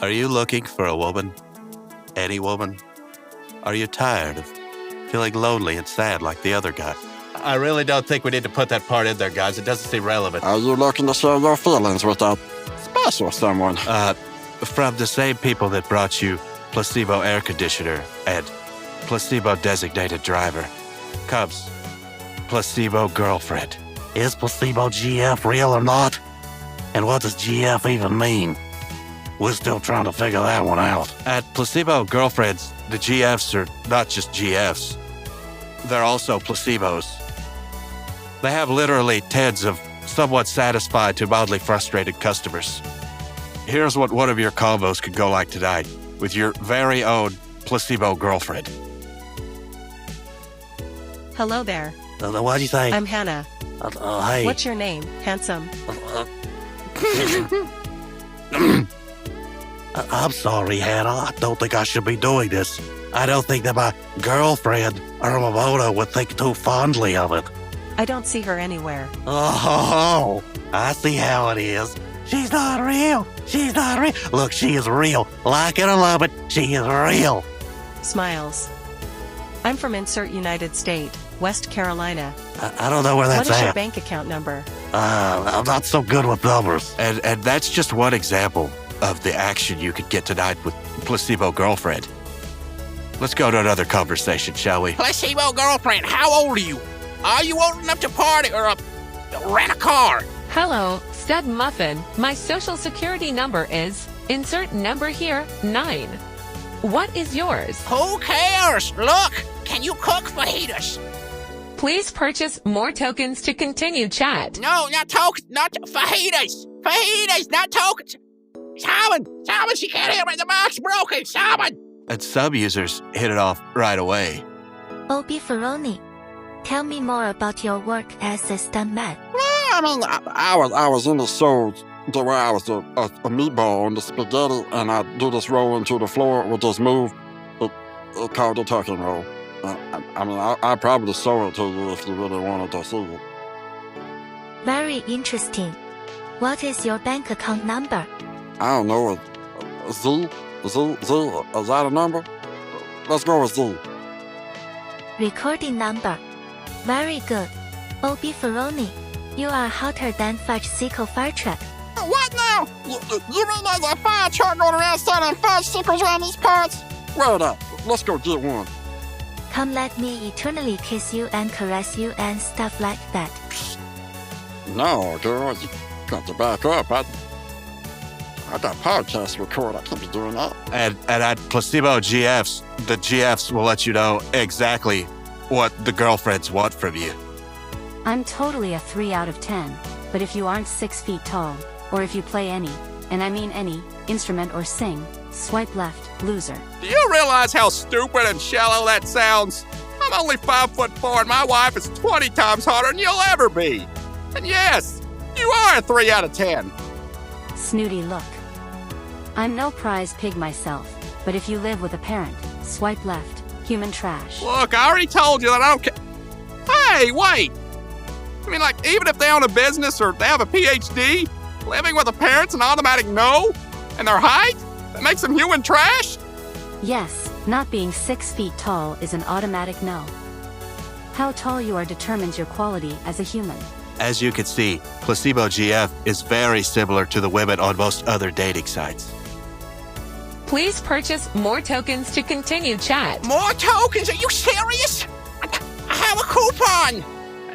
Are you looking for a woman? Any woman? Are you tired of feeling lonely and sad like the other guy? I really don't think we need to put that part in there, guys. It doesn't seem relevant. Are you looking to share your feelings with a special someone? From the same people that brought you placebo air conditioner and placebo designated driver comes placebo girlfriend. Is placebo GF real or not? And what does GF even mean? We're still trying to figure that one out. At placebo girlfriends, the GFs are not just GFs. They're also placebos. They have literally tens of somewhat satisfied to mildly frustrated customers. Here's what one of your combos could go like tonight with your very own placebo girlfriend. Hello there. What'd you say? I'm Hannah. Hey. What's your name, handsome? I'm sorry, Hannah. I don't think I should be doing this. I don't think that my girlfriend, Irmamoto, would think too fondly of it. I don't see her anywhere. Oh, I see how it is. She's not real. She's not real. Look, she is real. Like it or love it, she is real. Smiles. I'm from insert United State, West Carolina. I don't know where that's What is at. your bank account number? I'm not so good with numbers. And that's just one example of the action you could get tonight with placebo girlfriend. Let's go to another conversation, shall we? Placebo girlfriend, how old are you? Are you old enough to party or rent a car? Hello, Stud Muffin. My social security number is, insert number here, 9. What is yours? Who cares? Look, can you cook fajitas? Please purchase more tokens to continue chat. No, not tokens, not fajitas. Fajitas, not tokens. Simon, she can't hear me. The mic's broken, Simon. And some users hit it off right away. Obi Ferroni, tell me more about your work as a stuntman. I mean, I was in the show the way I was a meatball on the spaghetti, and I do this roll into the floor with this move. It called the tucking roll. I probably show it to you if you really wanted to see it. Very interesting. What is your bank account number? I don't know. Z? Is that a number? Let's go with Z. Recording number. Very good. Obi Ferroni, you are hotter than Fudge Sickle Fire Truck. What now? You mean there's a fire truck going around selling fudge stickers around these parts? Wait up. Let's go get one. Come let me eternally kiss you and caress you and stuff like that. No, girl, you got to back up. I got podcasts to record. I can't be doing that. And at placebo GFs, the GFs will let you know exactly what the girlfriends want from you. I'm totally a 3 out of 10, but if you aren't 6 feet tall, or if you play any, and I mean any, instrument or sing, swipe left, loser. Do you realize how stupid and shallow that sounds? I'm only 5'4" and my wife is 20 times hotter than you'll ever be. And yes, you are a 3 out of 10. Snooty look. I'm no prize pig myself, but if you live with a parent, swipe left, human trash. Look, I already told you that I don't care. Hey, wait! I mean, like, even if they own a business or they have a PhD, living with a parent's an automatic no? And their height? That makes them human trash? Yes, not being 6 feet tall is an automatic no. How tall you are determines your quality as a human. As you can see, placebo GF is very similar to the women on most other dating sites. Please purchase more tokens to continue chat. More tokens? Are you serious? I have a coupon.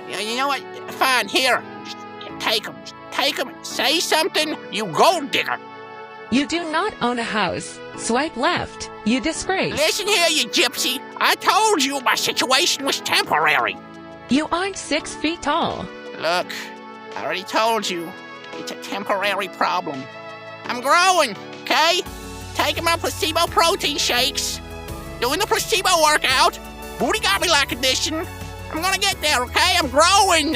You know what? Fine, here. Just take them. Take them and say something, you gold digger. You do not own a house. Swipe left. You disgrace. Listen here, you gypsy. I told you my situation was temporary. You aren't 6 feet tall. Look, I already told you. It's a temporary problem. I'm growing, okay? Taking my placebo protein shakes. Doing the placebo workout. Booty gobby-like condition. I'm gonna get there, okay? I'm growing.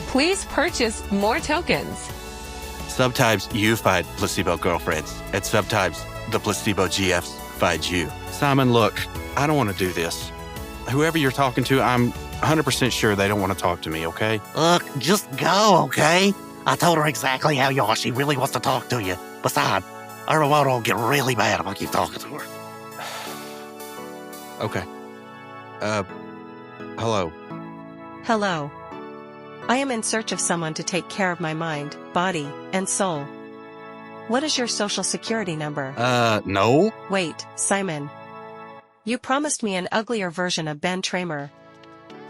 Please purchase more tokens. Sometimes you find placebo girlfriends, and sometimes the placebo GFs find you. Simon, look, I don't want to do this. Whoever you're talking to, I'm 100% sure they don't want to talk to me, okay? Look, just go, okay? I told her exactly how Yoshi really wants to talk to you. Besides, her remote will get really mad if I keep talking to her. Okay. Hello. Hello. I am in search of someone to take care of my mind, body, and soul. What is your social security number? No. Wait, Simon. You promised me an uglier version of Ben Tramer.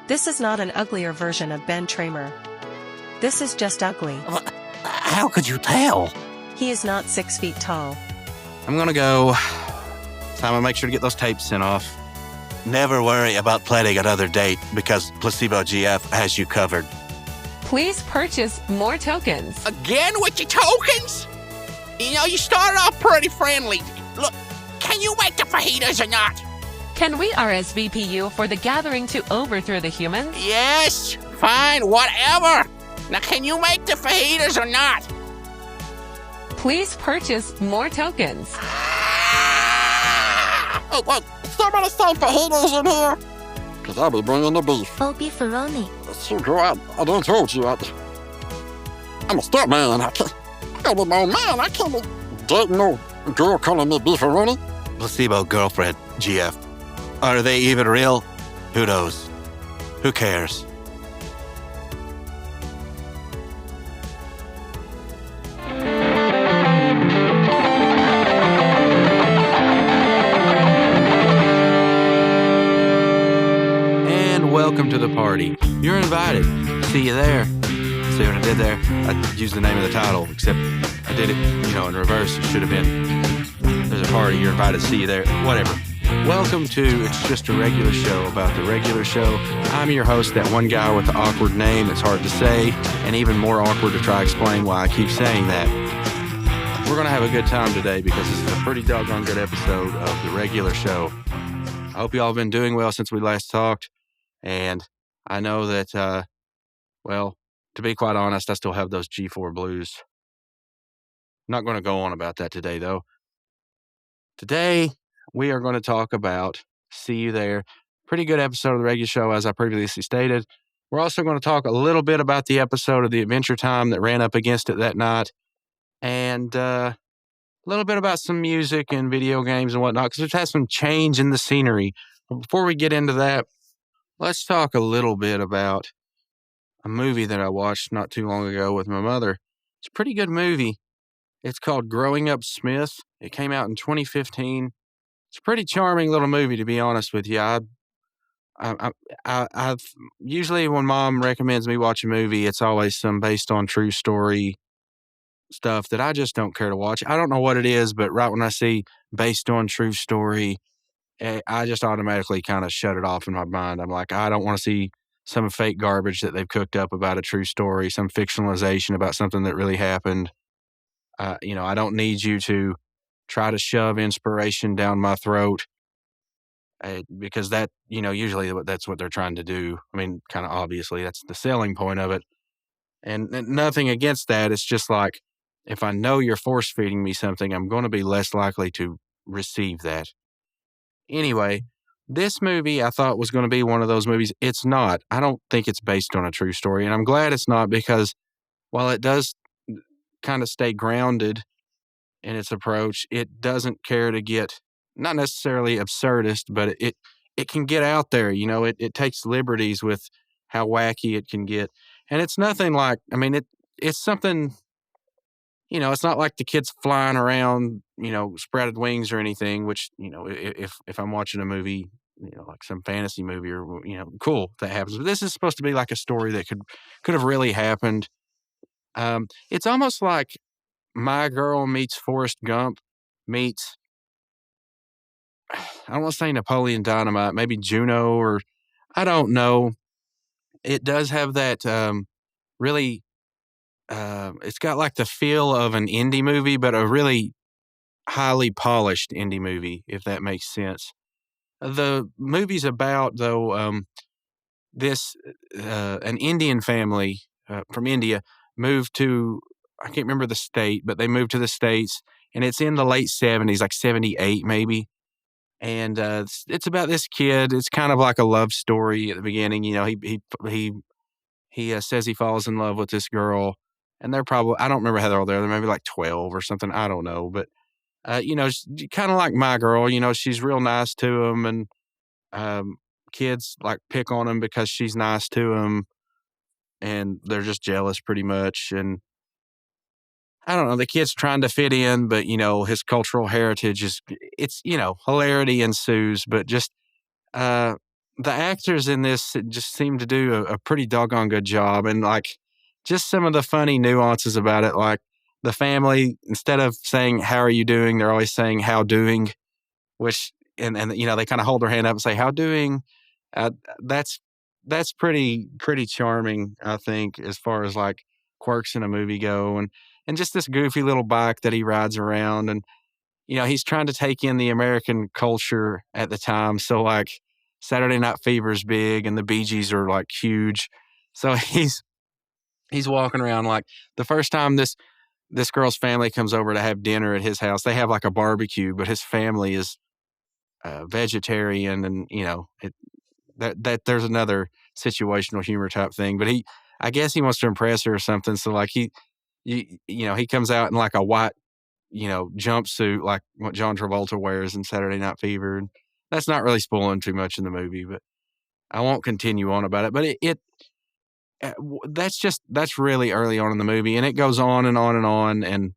This is not an uglier version of Ben Tramer. This is just ugly. How could you tell? He is not 6 feet tall. I'm gonna go. Simon, make sure to get those tapes sent off. Never worry about planning another date because Placebo GF has you covered. Please purchase more tokens. Again with your tokens? You know, you started off pretty friendly. Look, can you make the fajitas or not? Can we RSVP you for the gathering to overthrow the humans? Yes, fine, whatever. Now, can you make the fajitas or not? Please purchase more tokens. Hey, wait, somebody say fajitas in here? Because I'll be bringing the beef. Oh, beefaroni. So, girl, I done told you, I'm a stunt man. I gotta be my own man. I can't be dating no girl calling me beefaroni. Placebo girlfriend, GF. Are they even real? Who knows? Who cares? And welcome to the party. You're invited. See you there. See what I did there? I used the name of the title, except I did it, in reverse. It should have been, there's a party, you're invited, see you there. Whatever. Welcome to It's Just a Regular Show about the regular show. I'm your host, that one guy with the awkward name that's hard to say, and even more awkward to try to explain why I keep saying that. We're going to have a good time today because this is a pretty doggone good episode of the regular show. I hope you all have been doing well since we last talked, and I know that, to be quite honest, I still have those G4 blues. I'm not going to go on about that today, though. Today, we are going to talk about See You There. Pretty good episode of the regular show, as I previously stated. We're also going to talk a little bit about the episode of the Adventure Time that ran up against it that night. And a little bit about some music and video games and whatnot, because we've had some change in the scenery. But before we get into that, let's talk a little bit about a movie that I watched not too long ago with my mother. It's a pretty good movie. It's called Growing Up Smith. It came out in 2015. It's a pretty charming little movie, to be honest with you. I've usually when Mom recommends me watch a movie, it's always some based on true story stuff that I just don't care to watch. I don't know what it is, but right when I see based on true story, I just automatically kind of shut it off in my mind. I'm like, I don't want to see some fake garbage that they've cooked up about a true story, some fictionalization about something that really happened. I don't need you to try to shove inspiration down my throat because that, usually that's what they're trying to do. I mean, kind of obviously that's the selling point of it. And nothing against that. It's just like, if I know you're force feeding me something, I'm going to be less likely to receive that. Anyway, this movie I thought was going to be one of those movies. It's not. I don't think it's based on a true story. And I'm glad it's not, because while it does kind of stay grounded in its approach, it doesn't care to get, not necessarily absurdist, but it can get out there. It takes liberties with how wacky it can get. And it's nothing like, it's something, it's not like the kids flying around, spreaded wings or anything, which, if I'm watching a movie, like some fantasy movie or, cool, that happens. But this is supposed to be like a story that could have really happened. It's almost like My Girl meets Forrest Gump meets, I don't want to say Napoleon Dynamite, maybe Juno, or I don't know. It does have that really, it's got like the feel of an indie movie, but a really highly polished indie movie, if that makes sense. The movie's about, though, this, an Indian family from India moved to, I can't remember the state, but they moved to the States, and it's in the late 70s, like 78 maybe. And it's about this kid. It's kind of like a love story at the beginning. He says he falls in love with this girl, and they're probably, I don't remember how they're all there. They're maybe like 12 or something. I don't know. But, kind of like my girl, she's real nice to them. And kids like pick on them because she's nice to them. And they're just jealous pretty much. And I don't know, the kid's trying to fit in, but, his cultural heritage hilarity ensues. But just uh, the actors in this just seem to do a pretty doggone good job. And like just some of the funny nuances about it, like the family, instead of saying, "How are you doing?" they're always saying, "How doing?" which, and they kind of hold their hand up and say, "How doing?" Uh, that's pretty charming, I think, as far as like quirks in a movie go. And just this goofy little bike that he rides around. And, he's trying to take in the American culture at the time. So like Saturday Night Fever's big and the Bee Gees are like huge. So he's walking around like the first time this girl's family comes over to have dinner at his house, they have like a barbecue, but his family is vegetarian. And, that there's another situational humor type thing. But I guess he wants to impress her or something. So like he comes out in like a white, jumpsuit, like what John Travolta wears in Saturday Night Fever. And that's not really spoiling too much in the movie, but I won't continue on about it. But that's really early on in the movie, and it goes on and on and on, and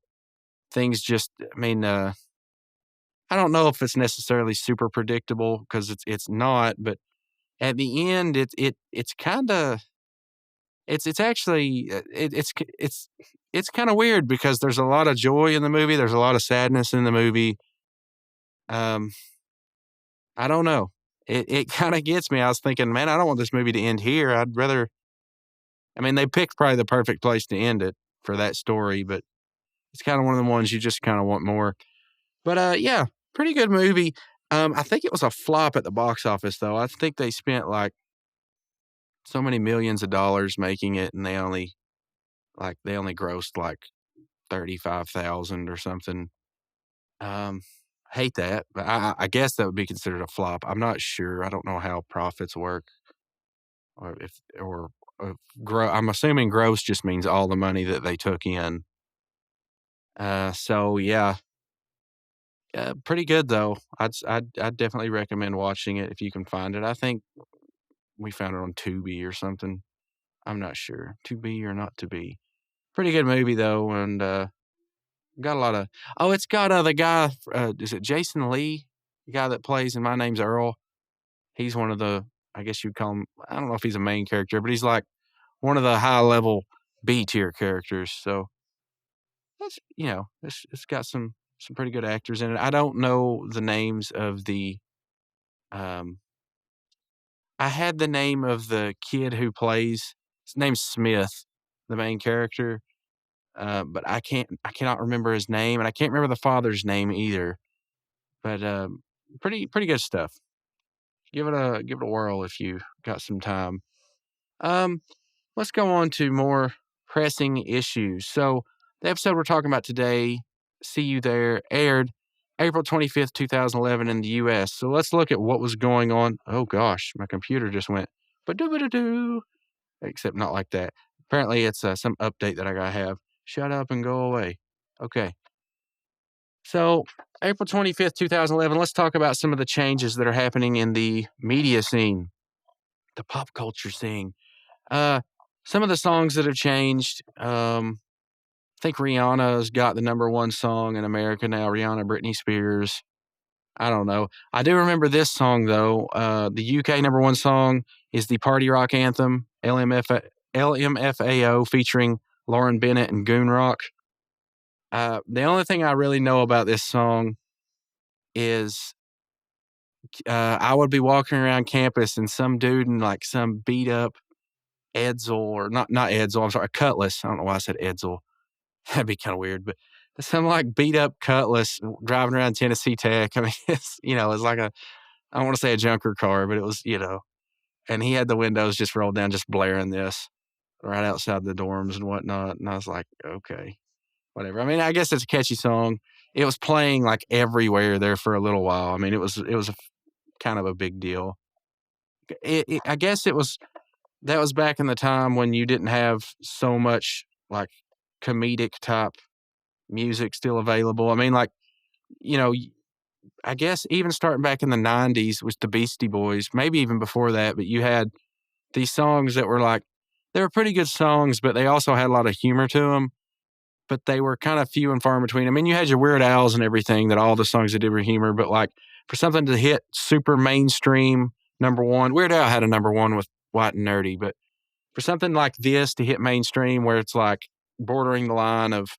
things just, I mean, I don't know if it's necessarily super predictable because it's not, but at the end, it's kind of, it's actually, it's kind of weird because there's a lot of joy in the movie. There's a lot of sadness in the movie. Um, I don't know. It kind of gets me. I was thinking, man, I don't want this movie to end here. I'd rather, I mean, they picked probably the perfect place to end it for that story, but it's kind of one of the ones you just kind of want more. But yeah, pretty good movie. I think it was a flop at the box office though. I think they spent like so many millions of dollars making it, and they only grossed like 35,000 or something. Hate that, but I guess that would be considered a flop. I'm not sure. I don't know how profits work, or if I'm assuming gross just means all the money that they took in. So yeah, pretty good though. I'd definitely recommend watching it if you can find it. I think we found it on Tubi or something. I'm not sure, Tubi or not Tubi. Pretty good movie though, and got a lot of. Oh, it's got the guy. Is it Jason Lee, the guy that plays in My Name's Earl? He's one of the. I guess you'd call him. I don't know if he's a main character, but he's like one of the high level B tier characters. So it's it's got some pretty good actors in it. I don't know the names of the. Um, I had the name of the kid who plays. His name's Smith, the main character. But I cannot remember his name, and I can't remember the father's name either. But pretty good stuff. Give it a whirl if you got some time. Um, let's go on to more pressing issues. So the episode we're talking about today, See You There, aired April 25th, 2011 in the U.S. So let's look at what was going on. Oh gosh, my computer just went ba-do-ba-do-do. Except not like that. Apparently it's some update that I gotta have. Shut up and go away. Okay. So, April 25th, 2011, let's talk about some of the changes that are happening in the media scene, the pop culture scene. Some of the songs that have changed. I think Rihanna's got the number one song in America now. Rihanna, Britney Spears. I don't know. I do remember this song, though. The UK number one song is the party rock anthem, LMFAO, featuring Lauren Bennett and Goon Rock. The only thing I really know about this song is I would be walking around campus and some dude in like some beat up Edsel, or not Edsel, I'm sorry, Cutlass. I don't know why I said Edsel. That'd be kind of weird, but some like beat up Cutlass driving around Tennessee Tech. I mean, it's like I don't want to say a junker car, but it was, and he had the windows just rolled down, just blaring this right outside the dorms and whatnot. And I was like, okay, whatever. I mean, I guess it's a catchy song. It was playing like everywhere there for a little while. I mean, it was kind of a big deal. I guess that was back in the time when you didn't have so much like comedic type music still available. I mean, like, you know, I guess even starting back in the 90s was the Beastie Boys, maybe even before that, but you had these songs that were like, they were pretty good songs, but they also had a lot of humor to them. But they were kind of few and far in between. I mean, you had your Weird Al's and everything that all the songs they did were humor, but like for something to hit super mainstream number one, Weird Al had a number one with White and Nerdy, but for something like this to hit mainstream where it's like bordering the line of,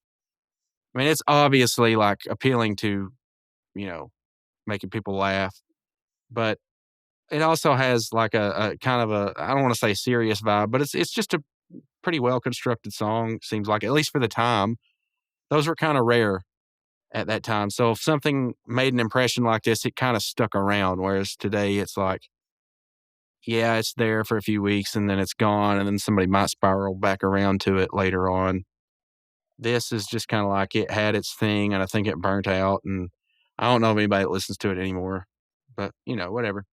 I mean, it's obviously like appealing to, you know, making people laugh, but it also has like a kind of a, I don't want to say serious vibe, but it's just a pretty well constructed song, seems like, at least for the time. Those were kind of rare at that time. So if something made an impression like this, it kind of stuck around. Whereas today it's like, yeah, it's there for a few weeks and then it's gone. And then somebody might spiral back around to it later on. This is just kind of like it had its thing and I think it burnt out. And I don't know if anybody that listens to it anymore, but you know, whatever.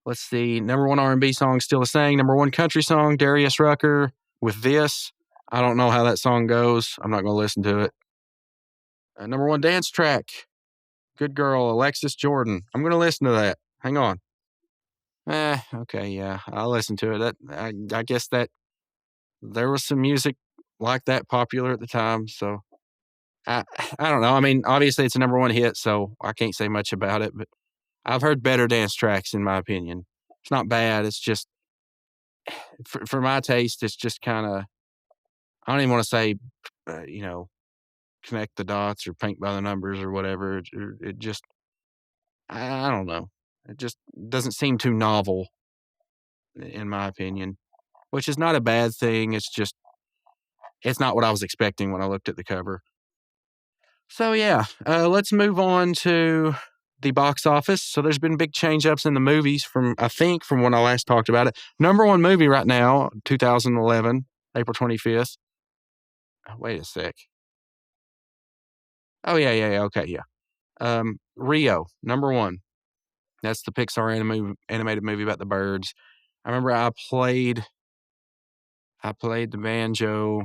Let's see. Number one R&B song, Still the Same. Number one country song, Darius Rucker with This. I don't know how that song goes. I'm not going to listen to it. Number one dance track, Good Girl, Alexis Jordan. I'm going to listen to that. Hang on. Okay, yeah, I'll listen to it. I guess that there was some music like that popular at the time, so I don't know. I mean, obviously it's a number one hit, so I can't say much about it, but I've heard better dance tracks in my opinion. It's not bad. It's just for my taste, it's just kind of, I don't even want to say, you know, connect the dots or paint by the numbers or whatever. It just, I don't know. It just doesn't seem too novel, in my opinion, which is not a bad thing. It's just, it's not what I was expecting when I looked at the cover. So yeah, let's move on to the box office. So there's been big change ups in the movies from when I last talked about it. Number one movie right now, 2011, April 25th. Wait a sec. Oh yeah. Okay, yeah. Rio, number one. That's the Pixar animated movie about the birds. I remember I played the banjo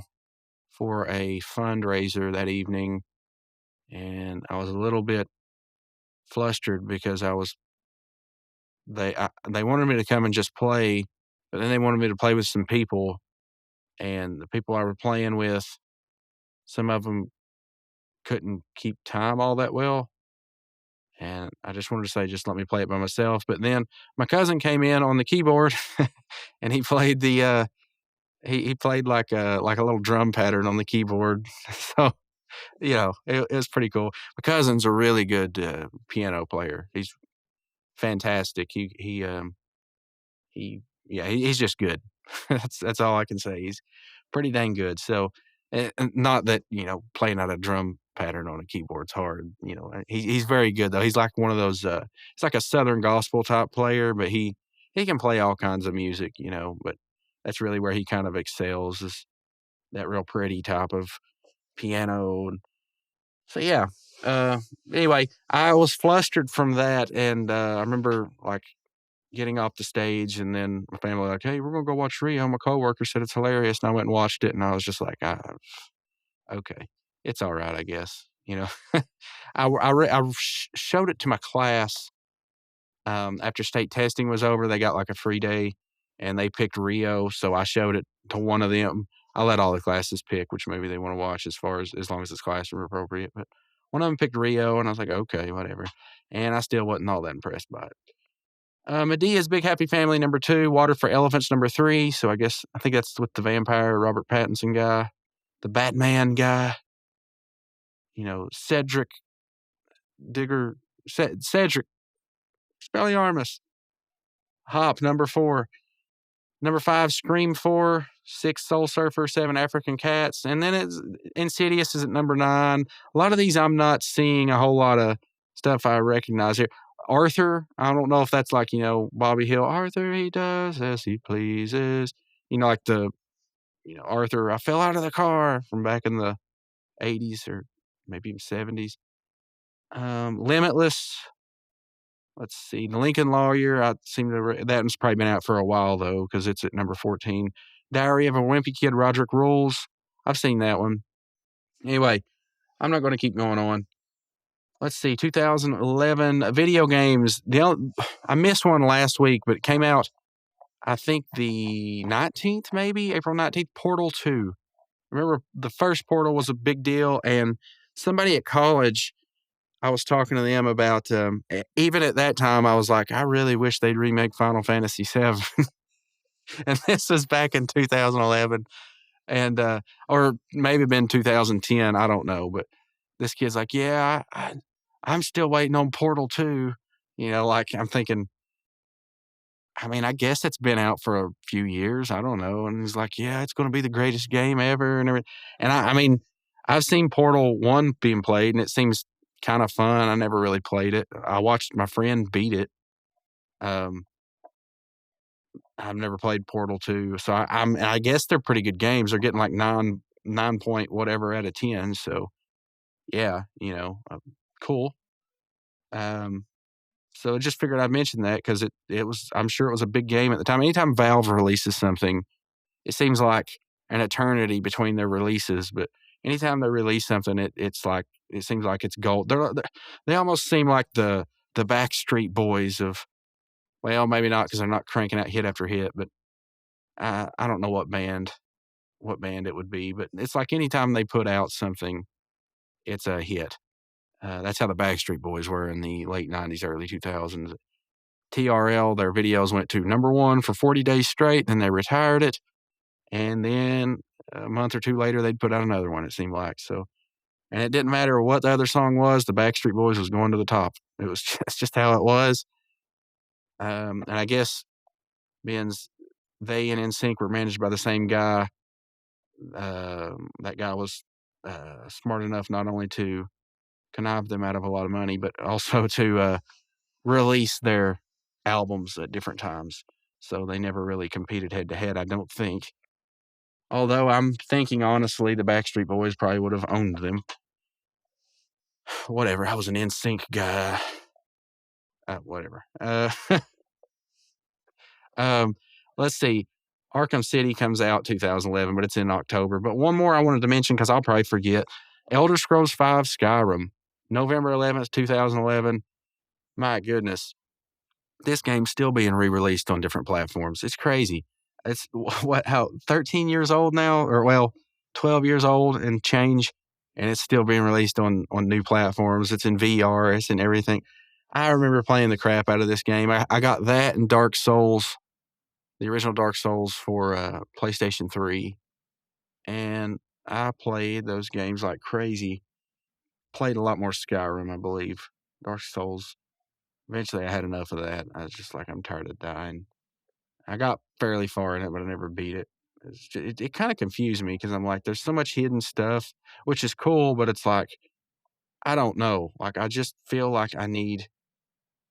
for a fundraiser that evening, and I was a little bit flustered because they wanted me to come and just play, but then they wanted me to play with some people, and the people I were playing with, some of them couldn't keep time all that well. And I just wanted to say, just let me play it by myself. But then my cousin came in on the keyboard and he played he played like a little drum pattern on the keyboard. So, you know, it was pretty cool. My cousin's a really good piano player. He's fantastic. He's just good. That's all I can say. He's pretty dang good. So, and not that, you know, playing out a drum pattern on a keyboard's hard. You know, he's very good though. He's like one of those. He's like a Southern gospel type player, but he can play all kinds of music. You know, but that's really where he kind of excels, is that real pretty type of piano. So yeah. Anyway, I was flustered from that, and I remember like getting off the stage, and then my family were like, "Hey, we're gonna go watch Rio." My coworker said it's hilarious, and I went and watched it, and I was just like, "Okay, it's all right, I guess." You know, showed it to my class after state testing was over. They got like a free day, and they picked Rio, so I showed it to one of them. I let all the classes pick which movie they want to watch as long as it's classroom appropriate. But one of them picked Rio, and I was like, "Okay, whatever." And I still wasn't all that impressed by it. Medea's Big Happy Family, number 2. Water for Elephants, number 3. So I think that's with the vampire Robert Pattinson guy, the Batman guy. You know, Cedric Expelliarmus. Hop, number 4. Number 5, Scream 4. 6, Soul Surfer. 7, African Cats. And then it's Insidious is at number 9. A lot of these I'm not seeing a whole lot of stuff I recognize here. Arthur, I don't know if that's like, you know, Bobby Hill. Arthur, he does as he pleases. You know, like Arthur, I fell out of the car from back in the 80s or maybe even 70s. Limitless. Let's see. The Lincoln Lawyer. That one's probably been out for a while, though, because it's at number 14. Diary of a Wimpy Kid, Roderick Rules. I've seen that one. Anyway, I'm not going to keep going on. Let's see, 2011 video games. I missed one last week, but it came out, I think, the 19th, maybe, April 19th, Portal 2. Remember, the first Portal was a big deal, and somebody at college, I was talking to them about, even at that time, I was like, I really wish they'd remake Final Fantasy VII. And this was back in 2011, and or maybe been 2010, I don't know, but this kid's like, yeah, I'm still waiting on Portal 2. Like I'm thinking, I mean, I guess it's been out for a few years. I don't know. And he's like, yeah, it's going to be the greatest game ever and everything. And I mean, I've seen Portal 1 being played, and it seems kind of fun. I never really played it. I watched my friend beat it. I've never played Portal 2. So I guess they're pretty good games. They're getting like 9 point whatever out of 10. So yeah, cool. So I just figured I'd mention that because it was, I'm sure it was a big game at the time. Anytime Valve releases something, it seems like an eternity between their releases. But anytime they release something, it seems like it's gold. They almost seem like the Backstreet Boys of, well, maybe not because they're not cranking out hit after hit, but I don't know what band it would be. But it's like anytime they put out something, it's a hit. That's how the Backstreet Boys were in the late 90s, early 2000s. TRL, their videos went to number 1 for 40 days straight, then they retired it. And then a month or two later, they'd put out another one, it seemed like. So, and it didn't matter what the other song was, the Backstreet Boys was going to the top. It's just how it was. And I guess being they and NSYNC were managed by the same guy, that guy was smart enough not only to connive them out of a lot of money, but also to release their albums at different times. So they never really competed head to head, I don't think. Although I'm thinking, honestly, the Backstreet Boys probably would have owned them. Whatever. I was an NSYNC guy. Whatever. Let's see. Arkham City comes out 2011, but it's in October. But one more I wanted to mention because I'll probably forget. Elder Scrolls V Skyrim, November 11th, 2011. My goodness. This game's still being re-released on different platforms. It's crazy. It's 13 years old now, or well, 12 years old and change, and it's still being released on new platforms. It's in VR, it's in everything. I remember playing the crap out of this game. I got that and Dark Souls, the original Dark Souls for PlayStation 3, and I played those games like crazy. Played a lot more Skyrim, I believe. Dark Souls. Eventually, I had enough of that. I was just like, I'm tired of dying. I got fairly far in it, but I never beat it. It kind of confused me because I'm like, there's so much hidden stuff, which is cool, but it's like, I don't know. Like, I just feel like I need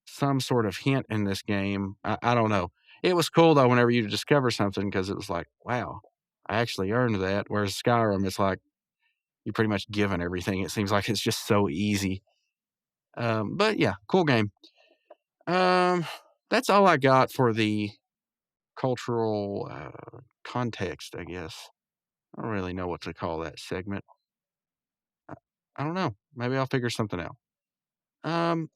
some sort of hint in this game. I don't know. It was cool, though, whenever you discover something because it was like, wow, I actually earned that. Whereas Skyrim, it's like, you're pretty much given everything. It seems like it's just so easy. But yeah, cool game. That's all I got for the cultural context, I guess. I don't really know what to call that segment. I don't know. Maybe I'll figure something out.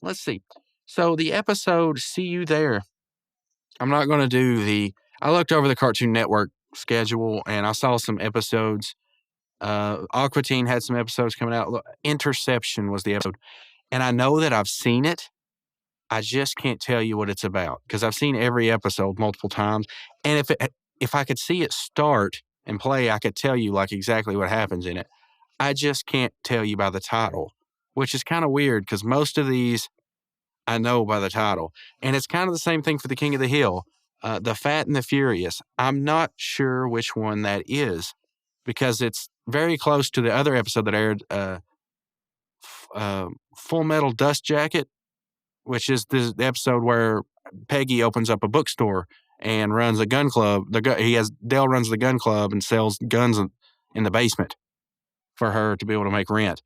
Let's see. So the episode See You There. I'm not going to do I looked over the Cartoon Network schedule and I saw some episodes. Aqua Teen had some episodes coming out. Look, Interception was the episode. And I know that I've seen it. I just can't tell you what it's about because I've seen every episode multiple times. And if I could see it start and play, I could tell you like exactly what happens in it. I just can't tell you by the title, which is kind of weird because most of these I know by the title. And it's kind of the same thing for The King of the Hill, The Fat and the Furious. I'm not sure which one that is because it's very close to the other episode that aired, Full Metal Dust Jacket, which is the episode where Peggy opens up a bookstore and runs a gun club. Dale runs the gun club and sells guns in the basement for her to be able to make rent,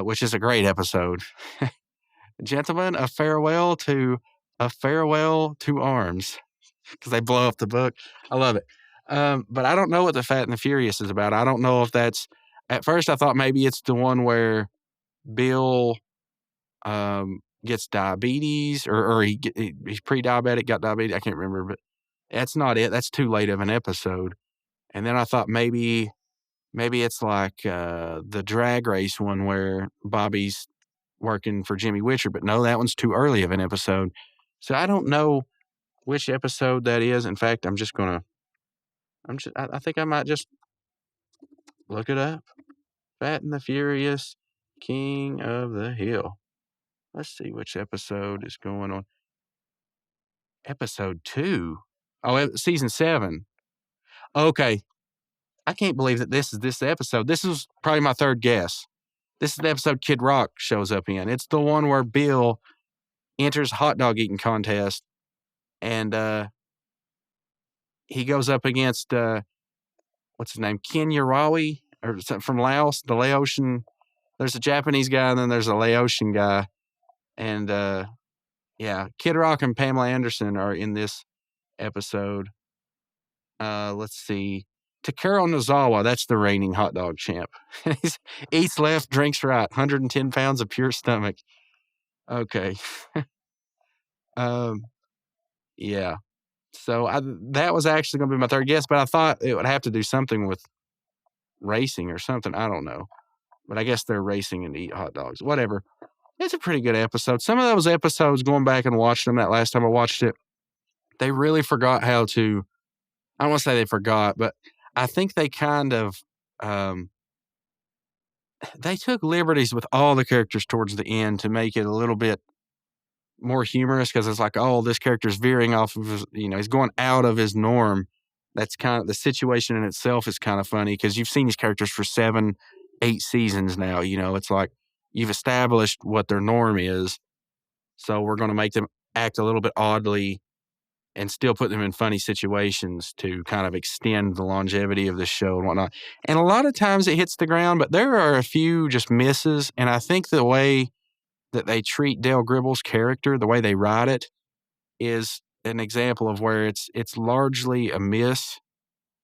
which is a great episode. Gentlemen, a farewell to arms, because they blow up the book. I love it. But I don't know what the Fat and the Furious is about. I don't know if that's. At first, I thought maybe it's the one where Bill gets diabetes, or he's pre-diabetic, got diabetes. I can't remember, but that's not it. That's too late of an episode. And then I thought maybe it's like the drag race one where Bobby's working for Jimmy Witcher, but no, that one's too early of an episode. So I don't know which episode that is. In fact, I think I might just look it up. Fat and the Furious, King of the Hill. Let's see which episode is going on. Episode 2. Oh, season 7. Okay. I can't believe that this is this episode. This is probably my third guess. This is the episode Kid Rock shows up in. It's the one where Bill enters hot dog eating contest, and he goes up against what's his name, Ken Urawi, or something from Laos, the Laotian. There's a Japanese guy, and then there's a Laotian guy, and yeah, Kid Rock and Pamela Anderson are in this episode. Let's see. Takaro Nozawa, that's the reigning hot dog champ. He eats left, drinks right, 110 pounds of pure stomach. Okay. Yeah. So that was actually going to be my third guess, but I thought it would have to do something with racing or something. I don't know. But I guess they're racing and eat hot dogs. Whatever. It's a pretty good episode. Some of those episodes, going back and watching them that last time I watched it, they really forgot how to, I don't want to say they forgot, but I think they kind of, they took liberties with all the characters towards the end to make it a little bit more humorous, because it's like, oh, this character's veering off of his, he's going out of his norm. That's kind of, the situation in itself is kind of funny, because you've seen these characters for 7, 8 seasons now. It's like you've established what their norm is. So we're going to make them act a little bit oddly and still put them in funny situations to kind of extend the longevity of the show and whatnot. And a lot of times it hits the ground, but there are a few just misses. And I think the way that they treat Dale Gribble's character, the way they write it, is an example of where it's largely a miss.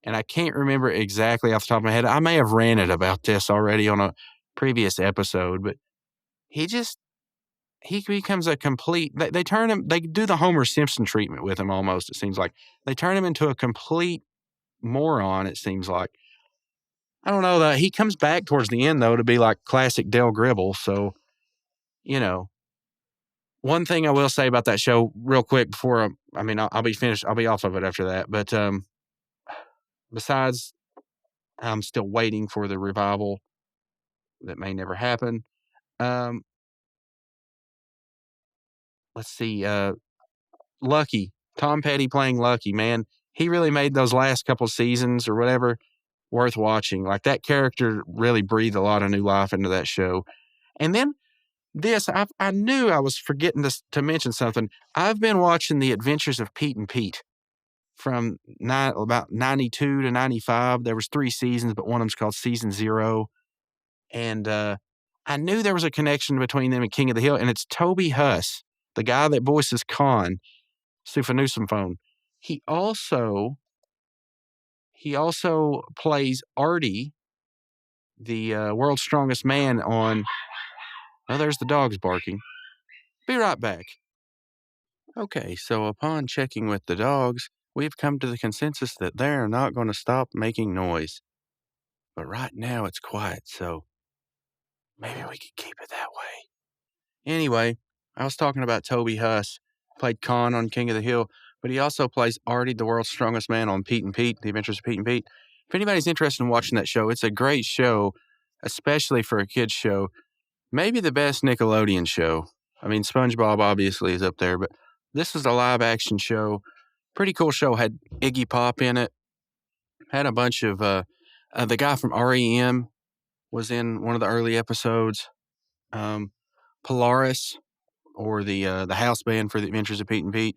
And I can't remember exactly off the top of my head. I may have ranted about this already on a previous episode, but he becomes a complete, they turn him, they do the Homer Simpson treatment with him almost, it seems like. They turn him into a complete moron, it seems like. I don't know, he comes back towards the end, though, to be like classic Dale Gribble. So, one thing I will say about that show real quick before, I'll be finished, I'll be off of it after that. But besides, I'm still waiting for the revival that may never happen. Let's see, Lucky, Tom Petty playing Lucky, man, he really made those last couple seasons or whatever worth watching. Like, that character really breathed a lot of new life into that show. And then I knew I was forgetting to mention something. I've been watching The Adventures of Pete and Pete from about 92 to 95. There was 3 seasons, but one of them's called Season 0. And I knew there was a connection between them and King of the Hill, and it's Toby Huss, the guy that voices Khan, Sufanusumphone. He also plays Artie, the world's strongest man on... Oh, there's the dogs barking. Be right back. Okay, so upon checking with the dogs, we've come to the consensus that they're not going to stop making noise. But right now it's quiet, so maybe we could keep it that way. Anyway, I was talking about Toby Huss, played Khan on King of the Hill, but he also plays Artie, the world's strongest man on Pete and Pete, The Adventures of Pete and Pete. If anybody's interested in watching that show, it's a great show, especially for a kid's show. Maybe the best Nickelodeon show. SpongeBob obviously is up there, but this is a live action show. Pretty cool show. Had Iggy Pop in it. Had a bunch of, the guy from REM was in one of the early episodes. Polaris, or the house band for The Adventures of Pete and Pete.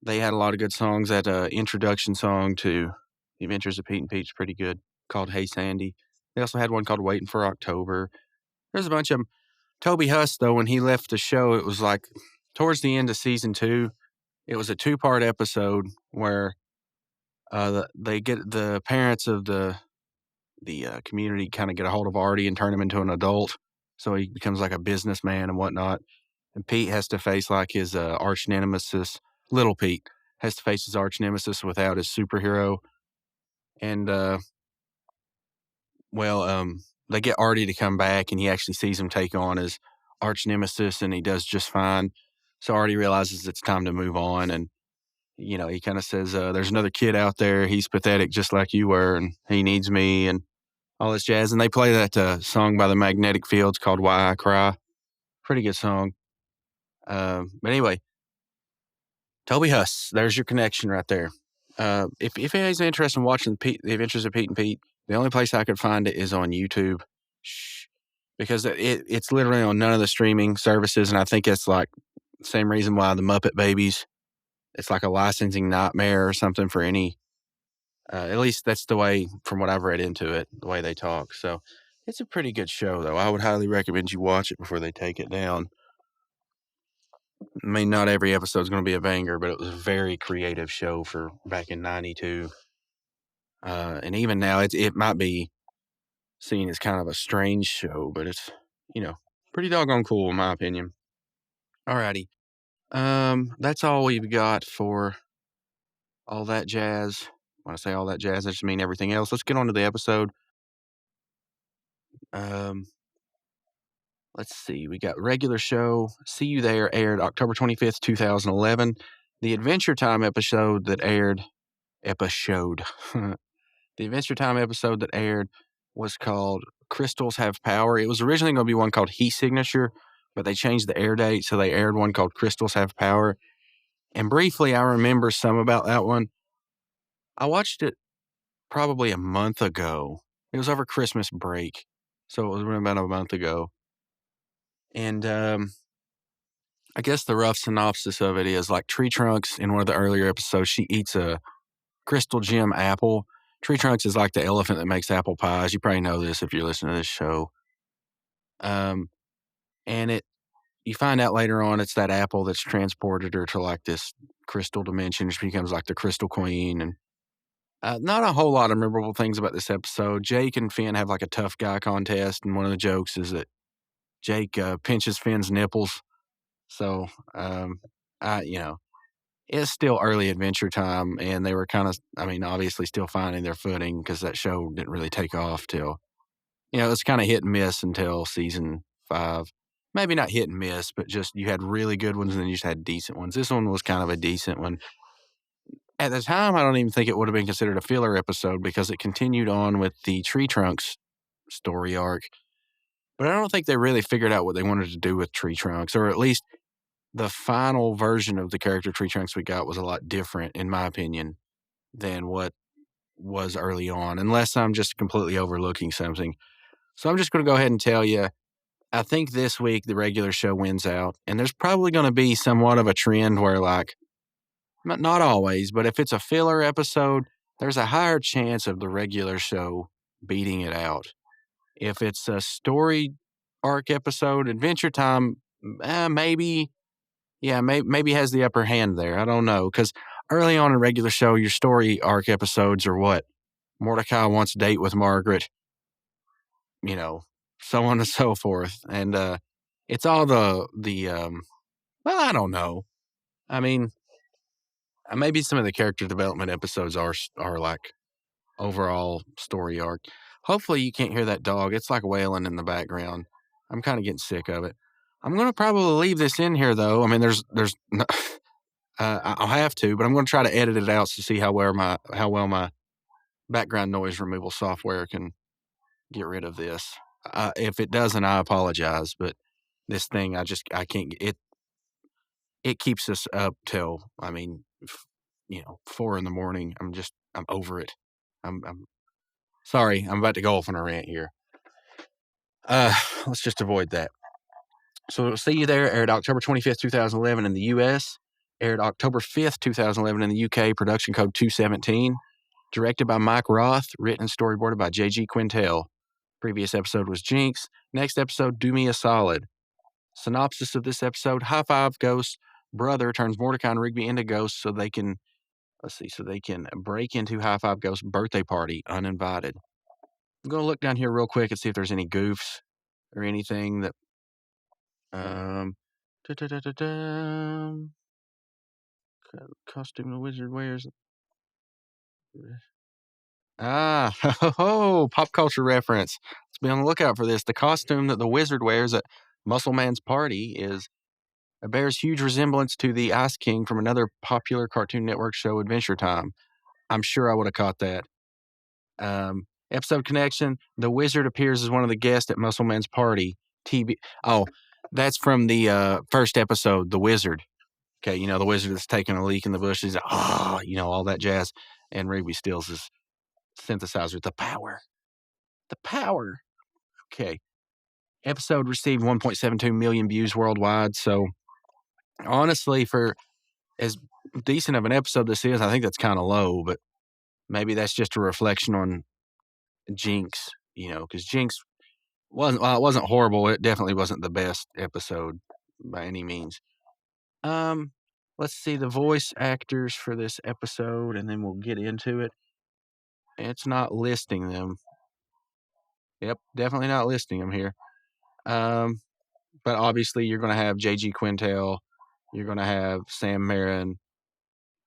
They had a lot of good songs. That introduction song to The Adventures of Pete and Pete is pretty good, called Hey Sandy. They also had one called Waiting for October. There's a bunch of them. Toby Huss, though, when he left the show, it was like towards the end of season 2. It was a 2-part episode where They get the parents of the community kind of get a hold of Artie and turn him into an adult, so he becomes like a businessman and whatnot. And Pete has to face like his arch nemesis. Little Pete has to face his arch nemesis without his superhero. And they get Artie to come back, and he actually sees him take on his arch nemesis, and he does just fine. So Artie realizes it's time to move on, and he kind of says, "There's another kid out there. He's pathetic, just like you were, and he needs me." And all this jazz. And they play that song by the Magnetic Fields called Why I Cry. Pretty good song. But anyway, Toby Huss, there's your connection right there. If anybody's interested in watching The Adventures of Pete and Pete, the only place I could find it is on YouTube. Because it's literally on none of the streaming services, and I think it's like the same reason why the Muppet Babies, it's like a licensing nightmare or something for any. At least that's the way, from what I've read into it, the way they talk. So it's a pretty good show, though. I would highly recommend you watch it before they take it down. I mean, not every episode is going to be a banger, but it was a very creative show for back in '92. And even now, it might be seen as kind of a strange show, but it's, pretty doggone cool in my opinion. Alrighty. That's all we've got for all that jazz. When I say all that jazz, I just mean everything else. Let's get on to the episode. Let's see. We got regular show. See You There aired October 25th, 2011. The Adventure Time episode that aired. The Adventure Time episode that aired was called Crystals Have Power. It was originally going to be one called Heat Signature, but they changed the air date, so they aired one called Crystals Have Power. And briefly, I remember some about that one. I watched it probably a month ago. It was over Christmas break, so it was about a month ago. And I guess the rough synopsis of it is like Tree Trunks in one of the earlier episodes, she eats a crystal gem apple. Tree Trunks is like the elephant that makes apple pies. You probably know this if you're listening to this show. And you find out later on it's that apple that's transported her to like this crystal dimension. She becomes like the Crystal Queen. And not a whole lot of memorable things about this episode. Jake and Finn have like a tough guy contest, and one of the jokes is that Jake pinches Finn's nipples. So, it's still early Adventure Time, and they were kind of, obviously still finding their footing because that show didn't really take off till, it was kind of hit and miss until season 5. Maybe not hit and miss, but just you had really good ones and then you just had decent ones. This one was kind of a decent one. At the time, I don't even think it would have been considered a filler episode because it continued on with the Tree Trunks story arc. But I don't think they really figured out what they wanted to do with Tree Trunks, or at least the final version of the character Tree Trunks we got was a lot different, in my opinion, than what was early on, unless I'm just completely overlooking something. So I'm just going to go ahead and tell you, I think this week the regular show wins out, and there's probably going to be somewhat of a trend where, like, not always, but if it's a filler episode, there's a higher chance of the regular show beating it out. If it's a story arc episode, Adventure Time, maybe has the upper hand there. I don't know, because early on in a regular show, your story arc episodes are what? Mordecai wants a date with Margaret, so on and so forth. And it's all I don't know. Maybe some of the character development episodes are like overall story arc. Hopefully you can't hear that dog. It's like wailing in the background. I'm kind of getting sick of it. I'm going to probably leave this in here, though. There's no, I'll have to, but I'm going to try to edit it out to see how well my background noise removal software can get rid of this. If it doesn't, I apologize, but this thing, I can't, it keeps us up till, 4 a.m. I'm over it. I'm sorry. I'm about to go off on a rant here. Let's just avoid that. So See You There aired October 25th, 2011 in the U.S., aired October 5th, 2011 in the UK, production code 217, directed by Mike Roth, written and storyboarded by J.G. Quintel. Previous episode was Jinx. Next episode, Do Me a Solid. Synopsis of this episode: High Five Ghost brother turns Mordecai and Rigby into ghosts so they can Let's see. So they can break into High Five Ghost birthday party uninvited. I'm going to look down here real quick and see if there's any goofs or anything that. Da-da-da-da-dum. Costume the wizard wears. Ah, pop culture reference. Let's be on the lookout for this. The costume that the wizard wears at Muscle Man's party bears huge resemblance to the Ice King from another popular Cartoon Network show, Adventure Time. I'm sure I would have caught that. Episode connection: the wizard appears as one of the guests at Muscle Man's party. Oh, that's from the first episode, The Wizard. Okay, the wizard that's taking a leak in the bushes. All that jazz. And Rigby steals his synthesizer. The power. Okay. Episode received 1.72 million views worldwide. So, honestly, for as decent of an episode this is, I think that's kind of low, but maybe that's just a reflection on Jinx, because Jinx wasn't, well, it wasn't horrible. It definitely wasn't the best episode by any means. Let's see the voice actors for this episode, and then we'll get into it. It's not listing them. Yep, definitely not listing them here. But obviously you're going to have J.G. Quintel. You're going to have Sam Marin.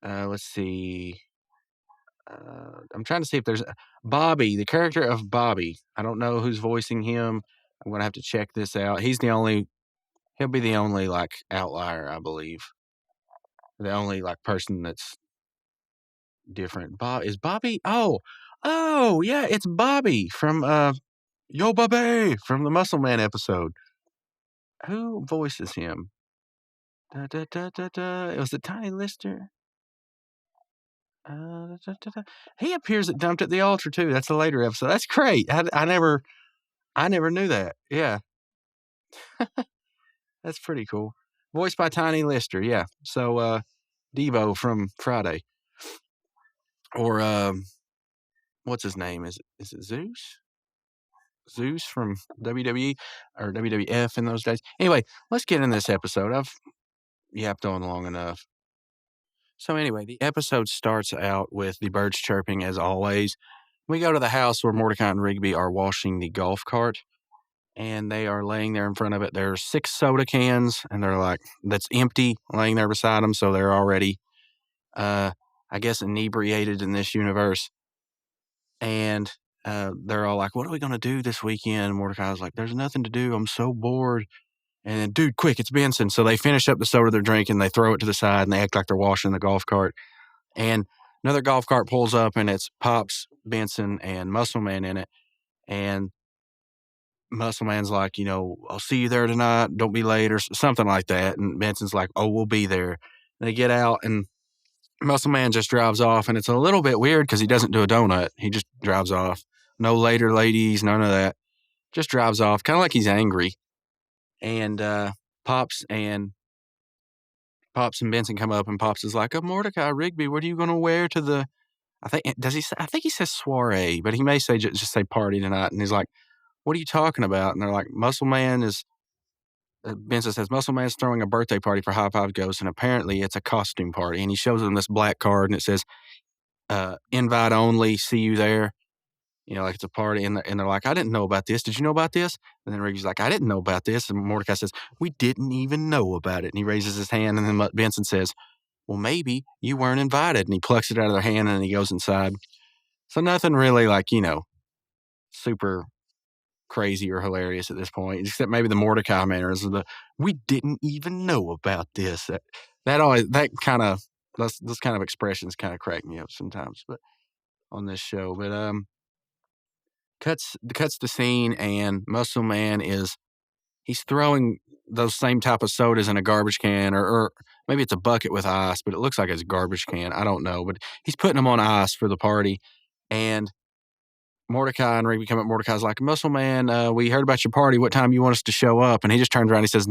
Let's see. I'm trying to see if there's Bobby, the character of Bobby. I don't know who's voicing him. I'm going to have to check this out. He'll be the only outlier, I believe. The only person that's different. Is Bobby? Oh, yeah, it's Bobby from Yo Bobby from the Muscle Man episode. Who voices him? It was the Tiny Lister. He appears at Dumped at the Altar too. That's a later episode. That's great. I never knew that. Yeah, that's pretty cool. Voiced by Tiny Lister. Yeah. So Devo from Friday, or what's his name? Is it Zeus? Zeus from WWE or WWF in those days. Anyway, let's get in this episode. I've yapped on long enough. So anyway, the episode starts out with the birds chirping as always. We go to the house where Mordecai and Rigby are washing the golf cart, and they are laying there in front of it. There's 6 soda cans, and they're that's empty, laying there beside them, so they're already, I guess, inebriated in this universe. And they're all like, what are we going to do this weekend? And Mordecai's like, there's nothing to do. I'm so bored. And then, dude, quick, it's Benson. So they finish up the soda they're drinking, they throw it to the side, and they act like they're washing the golf cart. And another golf cart pulls up, and it's Pops, Benson, and Muscle Man in it. And Muscle Man's like, I'll see you there tonight. Don't be late, or something like that. And Benson's like, oh, we'll be there. And they get out, and Muscle Man just drives off. And it's a little bit weird because he doesn't do a donut. He just drives off. No later, ladies, none of that. Just drives off, kind of like he's angry. And Pops and Benson come up, and Pops is like, Mordecai, Rigby, what are you going to wear to the, I think he says soiree, but he may say just say party tonight. And he's like, what are you talking about? And they're like, Benson says, Muscle Man's throwing a birthday party for High Five Ghost, and apparently it's a costume party. And he shows them this black card, and it says, invite only, see you there. It's a party, and they're like, I didn't know about this. Did you know about this? And then Rigby's like, I didn't know about this. And Mordecai says, we didn't even know about it. And he raises his hand, and then Benson says, well, maybe you weren't invited. And he plucks it out of their hand, and he goes inside. So nothing really super crazy or hilarious at this point, except maybe the Mordecai manners of we didn't even know about this. Those kind of expressions kind of crack me up sometimes, but on this show. But cuts the scene, and Muscle Man he's throwing those same type of sodas in a garbage can, or maybe it's a bucket with ice, but it looks like it's a garbage can. I don't know, but he's putting them on ice for the party. And Mordecai and Rigby come up. Mordecai's like, Muscle Man, we heard about your party. What time you want us to show up? And he just turns around and he says,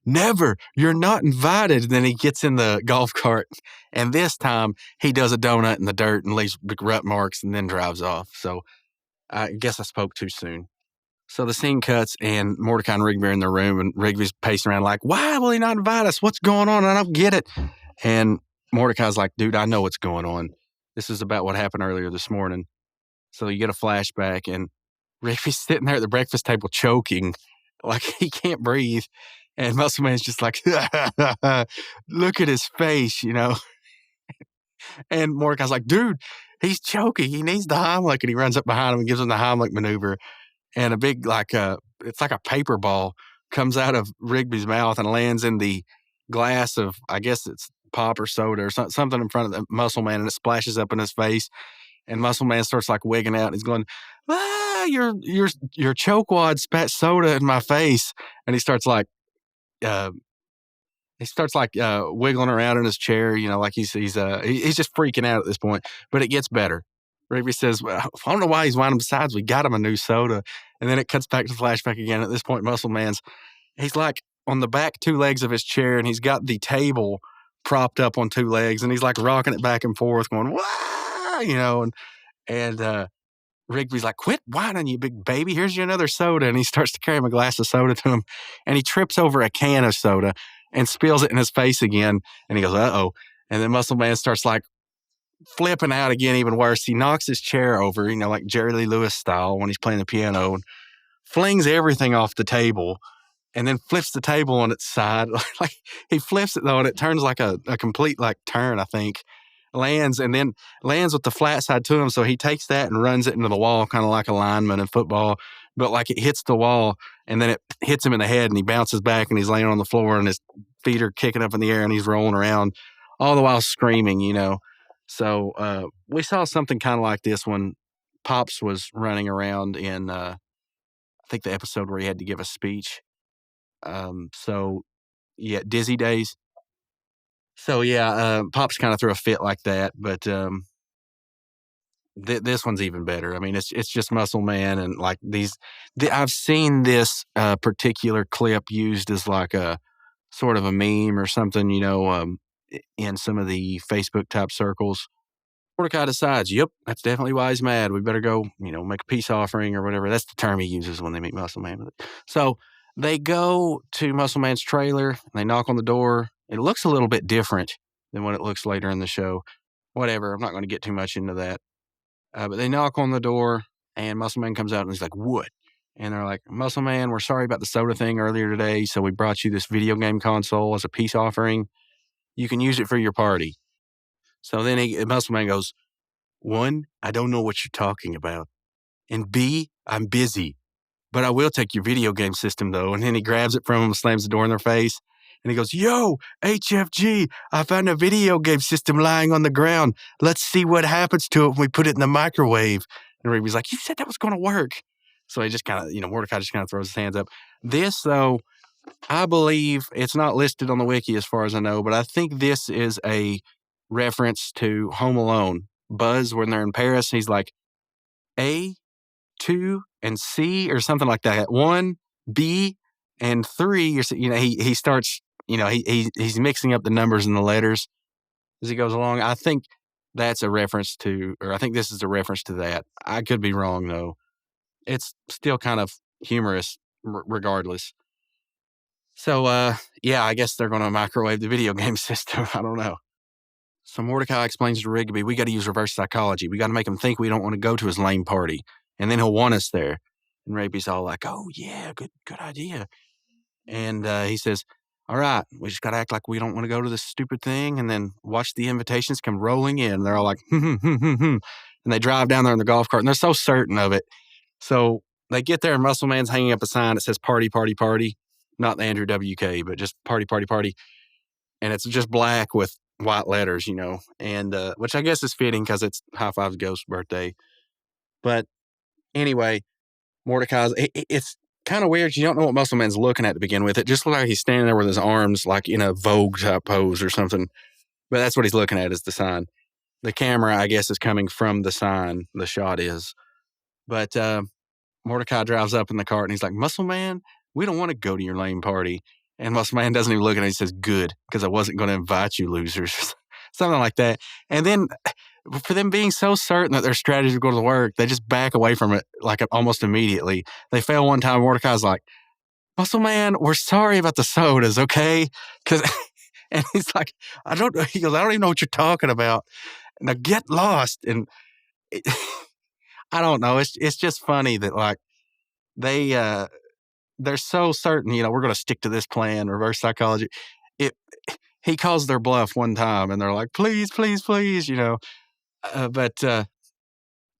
never, you're not invited. And then he gets in the golf cart, and this time he does a donut in the dirt and leaves big rut marks and then drives off. So I guess I spoke too soon. So the scene cuts, and Mordecai and Rigby are in their room, and Rigby's pacing around like, why will he not invite us? What's going on? I don't get it. And Mordecai's like, dude, I know what's going on. This is about what happened earlier this morning. So you get a flashback, and Rigby's sitting there at the breakfast table choking, like he can't breathe. And Muscle Man's just like, look at his face, you know. And Mordecai's like, dude, he's choking. He needs the Heimlich. And he runs up behind him and gives him the Heimlich maneuver. And a big, it's like a paper ball comes out of Rigby's mouth and lands in the glass of, I guess it's pop or soda or something in front of the Muscle Man, and it splashes up in his face. And Muscle Man starts like wigging out. And he's going, your chokewad spat soda in my face. And he starts wiggling around in his chair, you know, like he's just freaking out at this point. But it gets better. Rigby says, well, I don't know why he's whining. Besides, we got him a new soda. And then it cuts back to flashback again. At this point, Muscle Man's, he's like on the back 2 legs of his chair, and he's got the table propped up on 2 legs, and he's like rocking it back and forth, going, wah, you know, and Rigby's like, quit whining, you big baby. Here's you another soda. And he starts to carry him a glass of soda to him, and he trips over a can of soda and spills it in his face again. And he goes, uh-oh. And then Muscle Man starts like flipping out again, even worse. He knocks his chair over, you know, like Jerry Lee Lewis style when he's playing the piano, and flings everything off the table, and then flips the table on its side. Like he flips it though, and it turns like a complete like turn, I think. Lands with the flat side to him. So he takes that and runs it into the wall, kind of like a lineman in football. But like it hits the wall, and then it hits him in the head, and he bounces back, and he's laying on the floor, and his feet are kicking up in the air, and he's rolling around, all the while screaming, you know. So we saw something kind of like this when Pops was running around in, I think the episode where he had to give a speech. Dizzy Days. So Pops kind of threw a fit like that, but this one's even better. I mean, it's just Muscle Man, and like I've seen this particular clip used as like a sort of a meme or something, you know, in some of the Facebook type circles. Mordecai decides, yep, that's definitely why he's mad. We better go, you know, make a peace offering or whatever. That's the term he uses when they meet Muscle Man. So they go to Muscle Man's trailer, and they knock on the door. It looks a little bit different than what it looks later in the show. Whatever, I'm not going to get too much into that. But they knock on the door, and Muscle Man comes out, and he's like, what? And they're like, Muscle Man, we're sorry about the soda thing earlier today, so we brought you this video game console as a peace offering. You can use it for your party. So then Muscle Man goes, 1, I don't know what you're talking about. And B, I'm busy. But I will take your video game system, though. And then he grabs it from him and slams the door in their face. And he goes, yo, HFG, I found a video game system lying on the ground. Let's see what happens to it when we put it in the microwave. And Rigby's like, you said that was going to work. So he just kind of, you know, Mordecai just kind of throws his hands up. This, though, I believe it's not listed on the wiki as far as I know, but I think this is a reference to Home Alone. Buzz, when they're in Paris, he's like, A, 2, and C, or something like that. 1, B, and 3. You know, he starts, you know, he's mixing up the numbers and the letters as he goes along. I think that's a reference to, or I think this is a reference to that. I could be wrong, though. It's still kind of humorous regardless. So, I guess they're going to microwave the video game system. I don't know. So Mordecai explains to Rigby, we got to use reverse psychology. We got to make him think we don't want to go to his lame party, and then he'll want us there. And Rigby's all like, oh, yeah, good idea. And he says, all right, we just got to act like we don't want to go to this stupid thing, and then watch the invitations come rolling in. And they're all like, and they drive down there in the golf cart, and they're so certain of it. So they get there, and Muscle Man's hanging up a sign that says party, party, party. Not the Andrew WK, but just party, party, party. And it's just black with white letters, you know, and which I guess is fitting because it's High Five's Ghost's birthday. But anyway, Mordecai's, it's kind of weird. You don't know what Muscle Man's looking at to begin with. It just looks like he's standing there with his arms like in a Vogue type pose or something. But that's what he's looking at, is the sign. The camera, I guess, is coming from the sign. The shot is. But Mordecai drives up in the cart, and he's like, Muscle Man, we don't want to go to your lame party. And Muscle Man doesn't even look at it. He says, good, because I wasn't going to invite you losers. Something like that. And then for them being so certain that their strategy is going to work, they just back away from it like almost immediately. They fail one time. Mordecai's like, Muscle Man, we're sorry about the sodas, okay? Because And he's like, I don't know. He goes, I don't even know what you're talking about. Now get lost. And it, I don't know. It's just funny that like they're so certain, we're going to stick to this plan, reverse psychology. It He calls their bluff one time and they're like, please, please, please, but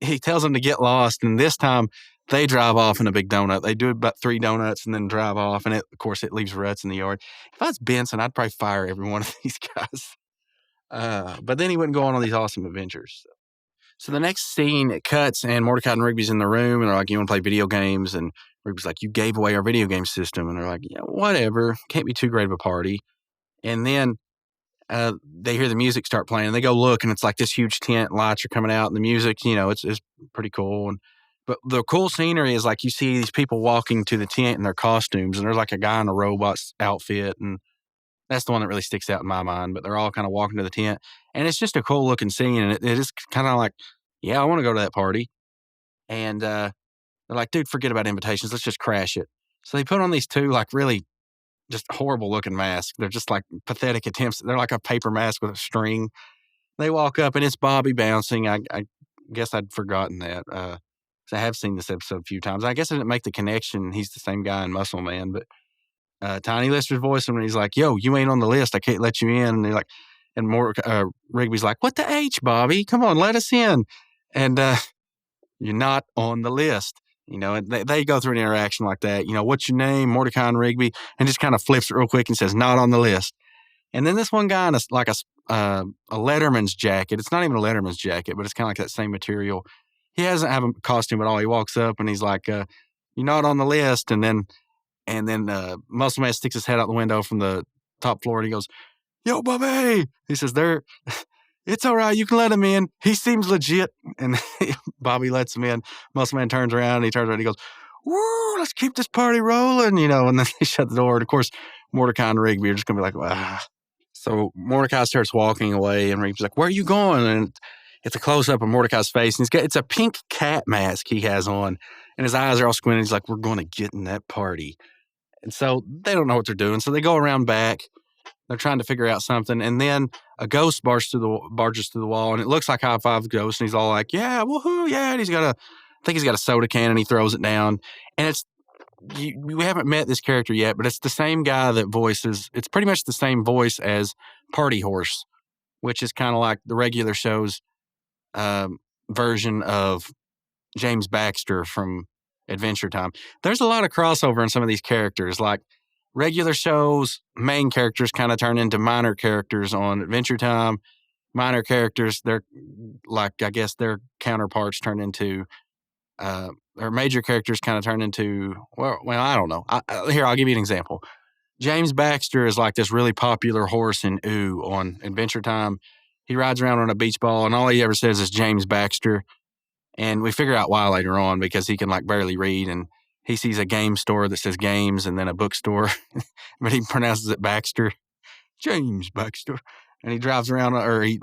he tells them to get lost. And this time they drive off in a big donut. They do about 3 donuts and then drive off. And of course, it leaves ruts in the yard. If I was Benson, I'd probably fire every one of these guys. But then he wouldn't go on all these awesome adventures. So the next scene, it cuts and Mordecai and Rigby's in the room and they're like, you want to play video games? And Rigby's like, you gave away our video game system. And they're like, yeah, whatever. Can't be too great of a party. And then they hear the music start playing and they go look and it's like this huge tent, lights are coming out and the music, it's pretty cool. But the cool scenery is like you see these people walking to the tent in their costumes and there's like a guy in a robot's outfit and that's the one that really sticks out in my mind. But they're all kind of walking to the tent and it's just a cool looking scene and it is kind of like, yeah, I want to go to that party. And they're like, dude, forget about invitations. Let's just crash it. So they put on these 2 like really just horrible looking masks. They're just like pathetic attempts. They're like a paper mask with a string. They walk up and it's Bobby bouncing. I guess I'd forgotten that. I have seen this episode a few times. I guess I didn't make the connection. He's the same guy in Muscle Man, but Tiny Lister's voice him and he's like, yo, you ain't on the list. I can't let you in. And they're like, and more, Rigby's like, what the H, Bobby? Come on, let us in. And you're not on the list. And they go through an interaction like that. What's your name? Mordecai and Rigby. And just kind of flips it real quick and says, not on the list. And then this one guy in a Letterman's jacket. It's not even a Letterman's jacket, but it's kind of like that same material. He doesn't have a costume at all. He walks up and he's like, you're not on the list. And then Muscle Man sticks his head out the window from the top floor and he goes, yo, Bobby. He says, it's all right. You can let him in. He seems legit. And Bobby lets him in. Muscle Man turns around and he turns around and he goes, woo, let's keep this party rolling, and then they shut the door. And of course, Mordecai and Rigby are just going to be like, wow. So Mordecai starts walking away and Rigby's like, where are you going? And it's a close up of Mordecai's face. And it's a pink cat mask he has on. And his eyes are all squinting. He's like, we're going to get in that party. And so they don't know what they're doing. So they go around back. They're trying to figure out something. And then a ghost barges through the wall. And it looks like High Five's ghost. And he's all like, yeah, woohoo, yeah. And I think he's got a soda can and he throws it down. And we haven't met this character yet, but it's the same guy that it's pretty much the same voice as Party Horse, which is kind of like the regular show's version of James Baxter from Adventure Time. There's a lot of crossover in some of these characters. Like regular shows, main characters kind of turn into minor characters on Adventure Time. Minor characters, they're like, I guess their counterparts turn into, or major characters kind of turn into, well, I don't know. Here, I'll give you an example. James Baxter is like this really popular horse in Ooh on Adventure Time. He rides around on a beach ball, and all he ever says is James Baxter. And we figure out why later on because he can like barely read, and he sees a game store that says games and then a bookstore, but he pronounces it Baxter. James Baxter. And he drives around, or he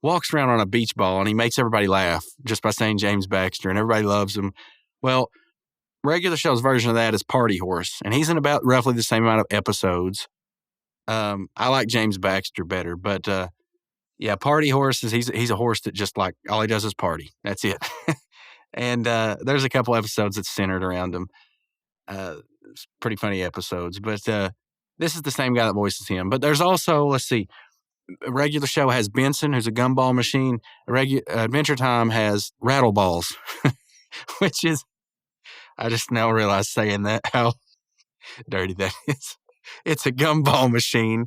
walks around on a beach ball, and he makes everybody laugh just by saying James Baxter, and everybody loves him. Well, regular show's version of that is Party Horse, and he's in about roughly the same amount of episodes. I like James Baxter better, but yeah, Party Horse he's a horse that just like all he does is party. That's it. And there's a couple episodes that's centered around him. It's pretty funny episodes, but this is the same guy that voices him. But there's also, let's see, a regular show has Benson, who's a gumball machine. Adventure Time has Rattle Balls, which is, I just now realize saying that, how dirty that is. It's a gumball machine.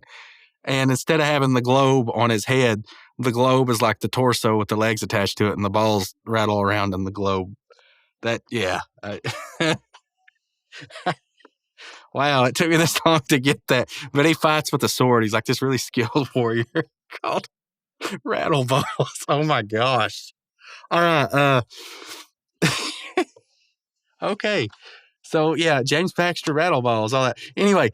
And instead of having the globe on his head, the globe is like the torso with the legs attached to it, and the balls rattle around in the globe. Wow, it took me this long to get that. But he fights with a sword. He's like this really skilled warrior called Rattle Balls. Oh my gosh. All right. Okay. So yeah, James Baxter, Rattle Balls, all that. Anyway,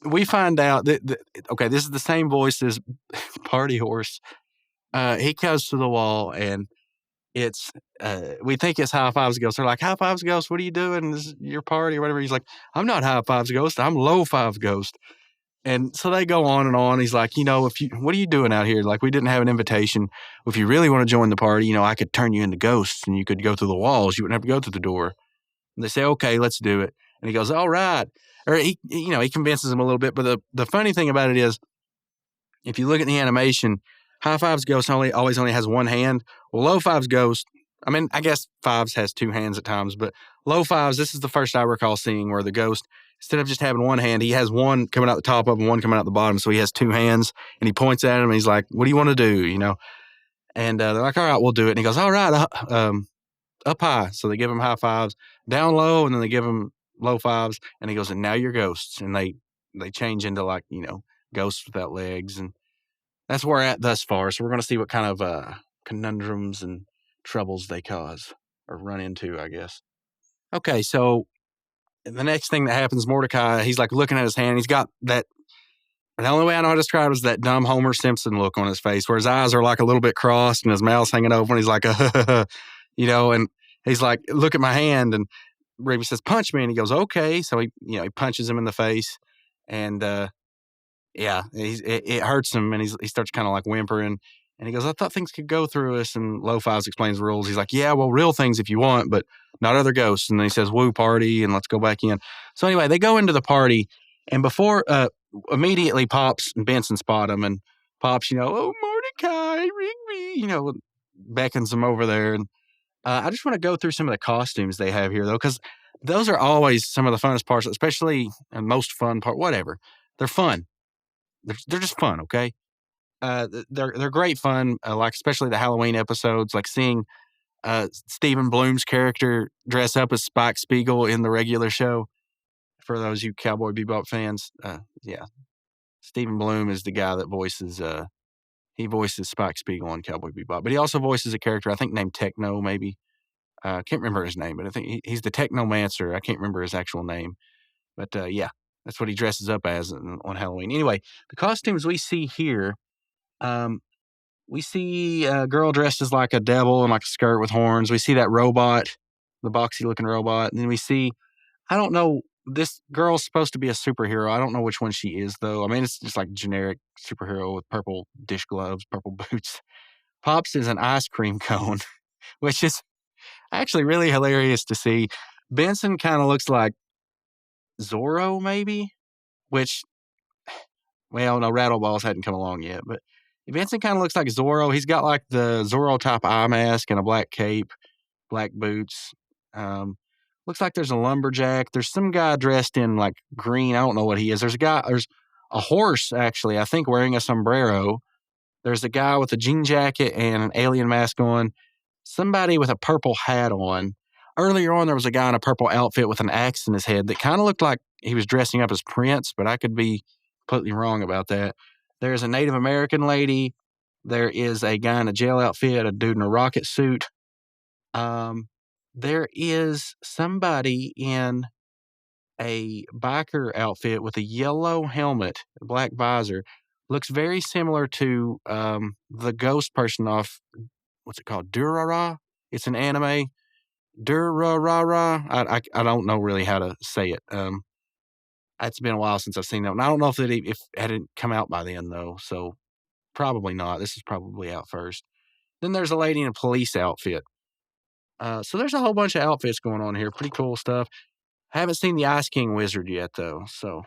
we find out that okay, this is the same voice as Party Horse. He comes to the wall and it's we think it's High Five's ghost. They're like, High Five's ghost, what are you doing? This is your party or whatever. He's like, I'm not High Five's ghost, I'm Low Five ghost. And so they go on and on. He's like, what are you doing out here? Like, we didn't have an invitation. If you really want to join the party, I could turn you into ghosts and you could go through the walls. You wouldn't have to go through the door. And they say, okay, let's do it. And he goes, all right. Or he convinces him a little bit. But the funny thing about it is, if you look at the animation, High Five's ghost always only has one hand. Well, Low Five's ghost, I mean, I guess Fives has two hands at times, but Low Five's, this is the first I recall seeing where the ghost, instead of just having one hand, he has one coming out the top of him, one coming out the bottom. So he has two hands, and he points at him, and he's like, what do you want to do, And they're like, all right, we'll do it. And he goes, all right, up high. So they give him high fives, down low, and then they give him low fives. And he goes, and now you're ghosts. And they change into like, ghosts without legs. And that's where we're at thus far. So we're going to see what kind of conundrums and troubles they cause or run into, I guess. Okay, so the next thing that happens, Mordecai, he's like looking at his hand. He's got that, the only way I know how to describe it is that dumb Homer Simpson look on his face where his eyes are like a little bit crossed and his mouth's hanging open. And he's like, and he's like, look at my hand. And Ruby says, punch me. And he goes, okay. So he punches him in the face. And it hurts him. And he starts kind of like whimpering. And he goes, I thought things could go through us. And Low Fives explains the rules. He's like, yeah, well, real things if you want, but not other ghosts. And then he says, woo, party, and let's go back in. So anyway, they go into the party. And before, immediately Pops and Benson spot him. And Pops, oh, Mordecai, Rigby, beckons him over there. And I just want to go through some of the costumes they have here, though, because those are always some of the funnest parts, especially and most fun part, whatever. They're fun. They're just fun, okay? They're great fun, like especially the Halloween episodes, like seeing Stephen Bloom's character dress up as Spike Spiegel in the regular show. For those you Cowboy Bebop fans, Stephen Bloom is the guy that voices Spike Spiegel on Cowboy Bebop, but he also voices a character I think named Techno, maybe. I can't remember his name, but I think he's the Technomancer. I can't remember his actual name, but that's what he dresses up as on Halloween. Anyway, the costumes we see here. We see a girl dressed as like a devil and like a skirt with horns. We see that robot, the boxy looking robot. And then we see, I don't know, this girl's supposed to be a superhero. I don't know which one she is, though. I mean, it's just like generic superhero with purple dish gloves, purple boots. Pops is an ice cream cone, which is actually really hilarious to see. Benson kind of looks like Zorro, maybe, which, well, no, Rattle Balls hadn't come along yet, but Vincent kind of looks like Zorro. He's got like the Zorro type eye mask and a black cape, black boots. Looks like there's a lumberjack. There's some guy dressed in like green. I don't know what he is. There's a horse actually, I think wearing a sombrero. There's a guy with a jean jacket and an alien mask on. Somebody with a purple hat on. Earlier on, there was a guy in a purple outfit with an axe in his head that kind of looked like he was dressing up as Prince, but I could be completely wrong about that. There's a Native American lady. There is a guy in a jail outfit, a dude in a rocket suit. There is somebody in a biker outfit with a yellow helmet, a black visor. Looks very similar to the ghost person off, what's it called? Durara? It's an anime. Durarara. I don't know really how to say it. It's been a while since I've seen that one. I don't know if it hadn't come out by then, though, so probably not. This is probably out first. Then there's a lady in a police outfit. So there's a whole bunch of outfits going on here. Pretty cool stuff. Haven't seen the Ice King Wizard yet, though, so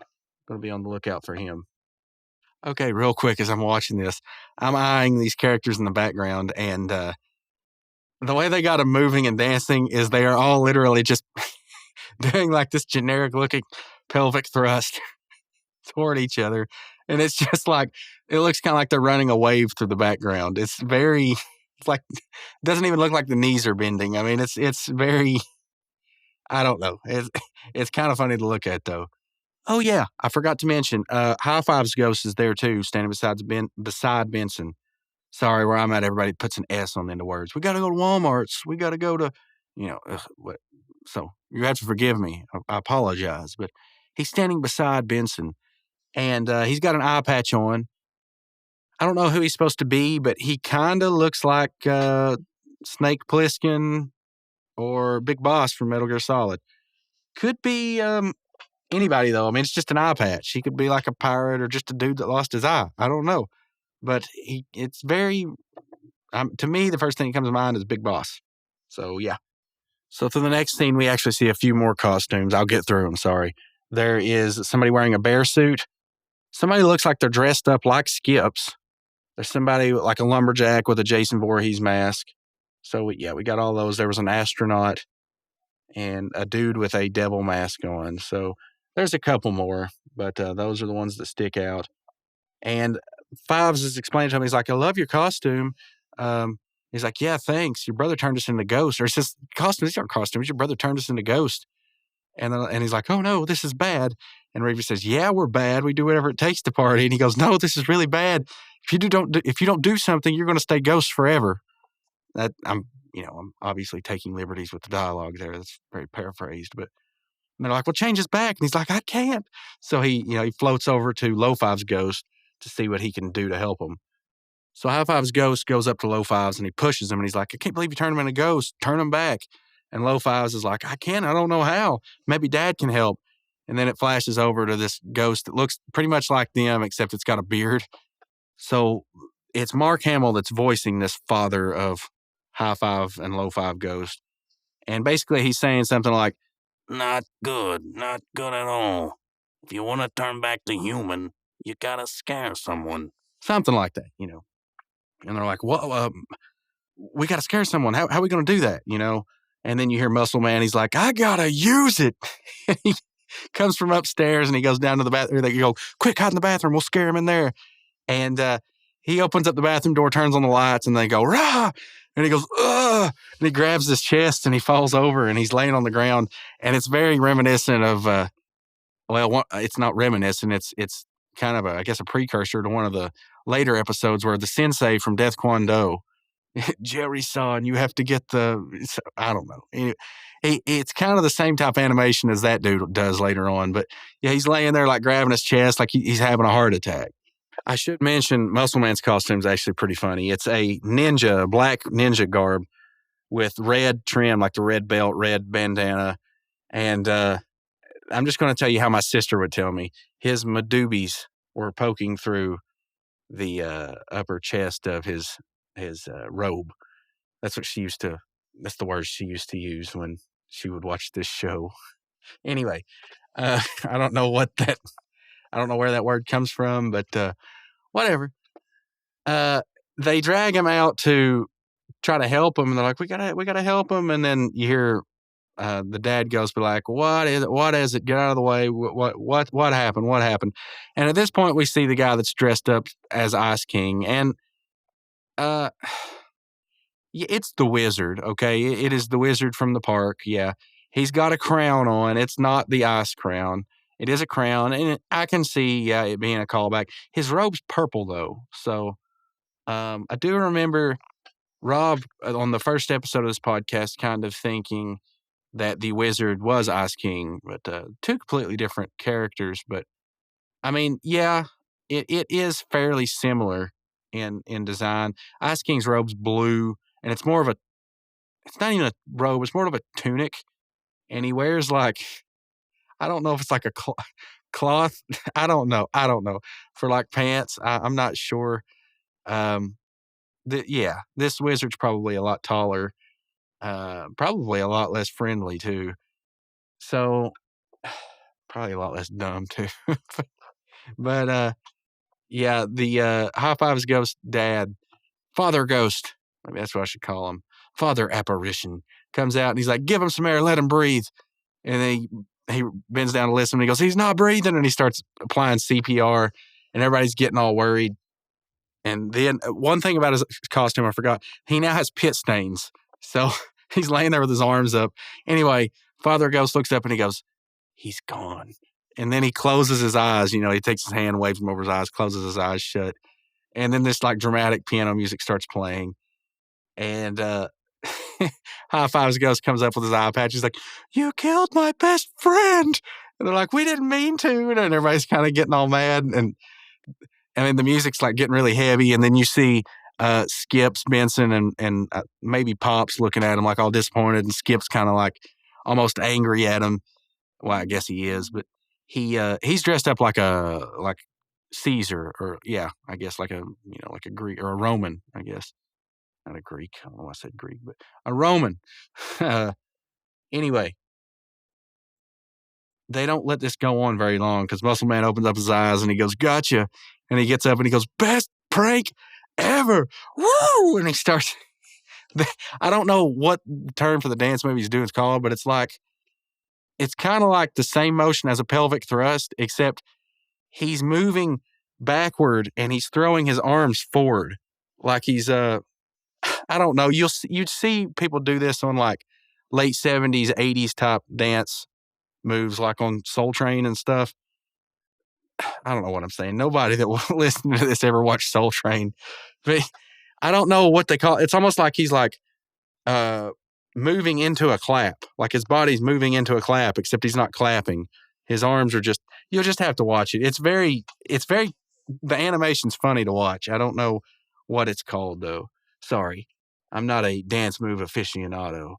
going to be on the lookout for him. Okay, real quick as I'm watching this, I'm eyeing these characters in the background, and the way they got them moving and dancing is they are all literally just doing like this generic-looking pelvic thrust toward each other. And it's just like, it looks kind of like they're running a wave through the background. It's like, it doesn't even look like the knees are bending. I mean, it's very, I don't know. It's kind of funny to look at, though. Oh, yeah, I forgot to mention, High Five's ghost is there, too, standing beside Benson. Sorry, where I'm at, everybody puts an S on the end of words. We got to go to Walmart's. We got to go to, what? So you have to forgive me. I apologize. But he's standing beside Benson, and he's got an eye patch on. I don't know who he's supposed to be, but he kind of looks like Snake Plissken or Big Boss from Metal Gear Solid. Could be anybody, though. I mean, it's just an eye patch. He could be like a pirate or just a dude that lost his eye. I don't know. But it's very, to me, the first thing that comes to mind is Big Boss. So, yeah. So, through the next scene, we actually see a few more costumes. I'll get through them, sorry. There is somebody wearing a bear suit. Somebody looks like they're dressed up like Skips. There's somebody like a lumberjack with a Jason Voorhees mask. So, we got all those. There was an astronaut and a dude with a devil mask on. So, there's a couple more, but those are the ones that stick out. And Fives is explaining to him, he's like, I love your costume. He's like, yeah, thanks. Your brother turned us into ghosts. Or he says, costumes, these aren't costumes. Your brother turned us into ghosts. And he's like, oh, no, this is bad. And Reavy says, yeah, we're bad. We do whatever it takes to party. And he goes, no, this is really bad. If you don't do something, you're going to stay ghosts forever. That I'm obviously taking liberties with the dialogue there. That's very paraphrased. But they're like, well, change his back. And he's like, I can't. So he floats over to Low Five's ghost to see what he can do to help him. So High Five's ghost goes up to Low Five's and he pushes him and he's like, I can't believe you turned him into a ghost. Turn him back. And Low Five's is like, I can't. I don't know how. Maybe Dad can help. And then it flashes over to this ghost that looks pretty much like them, except it's got a beard. So it's Mark Hamill that's voicing this father of High Five and Low Five ghost. And basically he's saying something like, Not good at all. If you want to turn back to human, you gotta scare someone. something like that, And they're like, well, we got to scare someone. How are we going to do that, And then you hear Muscle Man. He's like, I got to use it. He comes from upstairs and he goes down to the bathroom. They go, quick, hide in the bathroom. We'll scare him in there. And he opens up the bathroom door, turns on the lights, and they go, rah! And he goes, ugh! And he grabs his chest and he falls over and he's laying on the ground. And it's very reminiscent of, it's not reminiscent. It's kind of, I guess, a precursor to one of the later episodes where the sensei from Death Kwon Do, Jerry-san, you have to get I don't know. It's kind of the same type of animation as that dude does later on. But yeah, he's laying there like grabbing his chest like he's having a heart attack. I should mention Muscle Man's costume is actually pretty funny. It's a black ninja garb with red trim, like the red belt, red bandana. And I'm just going to tell you how my sister would tell me. His madoobies were poking through the upper chest of his robe. That's the word she used to use when she would watch this show. Anyway, I don't know where that word comes from, but whatever. They drag him out to try to help him, and they're like, we gotta help him. And then you hear the dad goes, be like, what is it? Get out of the way. What happened? And at this point, we see the guy that's dressed up as Ice King, and it's the wizard. Okay, it is the wizard from the park. Yeah, he's got a crown on. It's not the ice crown. It is a crown, and I can see it being a callback. His robe's purple though, so I do remember Rob on the first episode of this podcast kind of thinking that the wizard was Ice King, but two completely different characters. But I mean, yeah, it is fairly similar in design. Ice King's robe's blue, and it's not even a robe, it's more of a tunic. And he wears like, I don't know if it's like a cloth. I don't know. For like pants. I'm not sure. This wizard's probably a lot taller. Probably a lot less friendly too. So probably a lot less dumb too. But the High Five's ghost dad, Father Ghost, maybe that's what I should call him, Father Apparition, comes out and he's like, give him some air, let him breathe. And then he bends down to listen and he goes, he's not breathing. And he starts applying CPR and everybody's getting all worried. And then one thing about his costume I forgot, he now has pit stains. So he's laying there with his arms up. Anyway, Father Ghost looks up and he goes, he's gone. And then he closes his eyes. He takes his hand, waves him over his eyes, closes his eyes shut. And then this like dramatic piano music starts playing. And High Five's ghost comes up with his eye patch. He's like, you killed my best friend. And they're like, we didn't mean to. And everybody's kind of getting all mad. And I mean, the music's like getting really heavy. And then you see Skips, Benson, and maybe Pops looking at him like all disappointed. And Skip's kind of like almost angry at him. Well, I guess he is. But he's dressed up like Caesar, or I guess like a Greek or a Roman, I guess. Not a Greek. I don't know why I said Greek, but a Roman. Anyway, they don't let this go on very long because Muscle Man opens up his eyes and he goes, "Gotcha!" And he gets up and he goes, "Best prank ever! Woo!" And he starts. I don't know what term for the dance movie he's doing is called, but it's kind of like the same motion as a pelvic thrust, except he's moving backward and he's throwing his arms forward like he's I don't know. You'd see people do this on like late 70s, 80s type dance moves, like on Soul Train and stuff. I don't know what I'm saying. Nobody that will listen to this ever watched Soul Train. But I don't know what they call it. It's almost like he's like moving into a clap. Like his body's moving into a clap, except he's not clapping. His arms are just, you'll just have to watch it. It's very, the animation's funny to watch. I don't know what it's called though. Sorry. I'm not a dance move aficionado.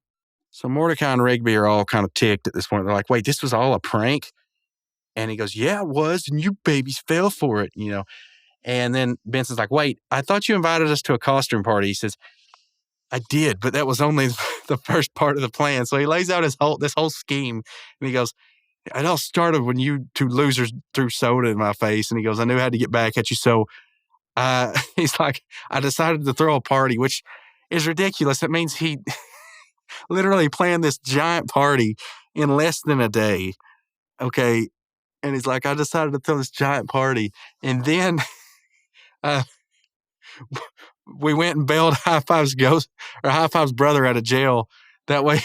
So Mordecai and Rigby are all kind of ticked at this point. They're like, "Wait, this was all a prank?" And he goes, "Yeah, it was. And you babies fell for it, you know." And then Benson's like, "Wait, I thought you invited us to a costume party." He says, "I did, but that was only the first part of the plan." So he lays out this whole scheme. And he goes, "It all started when you two losers threw soda in my face." And he goes, "I knew how to get back at you. So he's like, I decided to throw a party," which is ridiculous. It means he literally planned this giant party in less than a day. Okay. And he's like, "I decided to throw this giant party." And then we went and bailed High Five's brother out of jail. That way,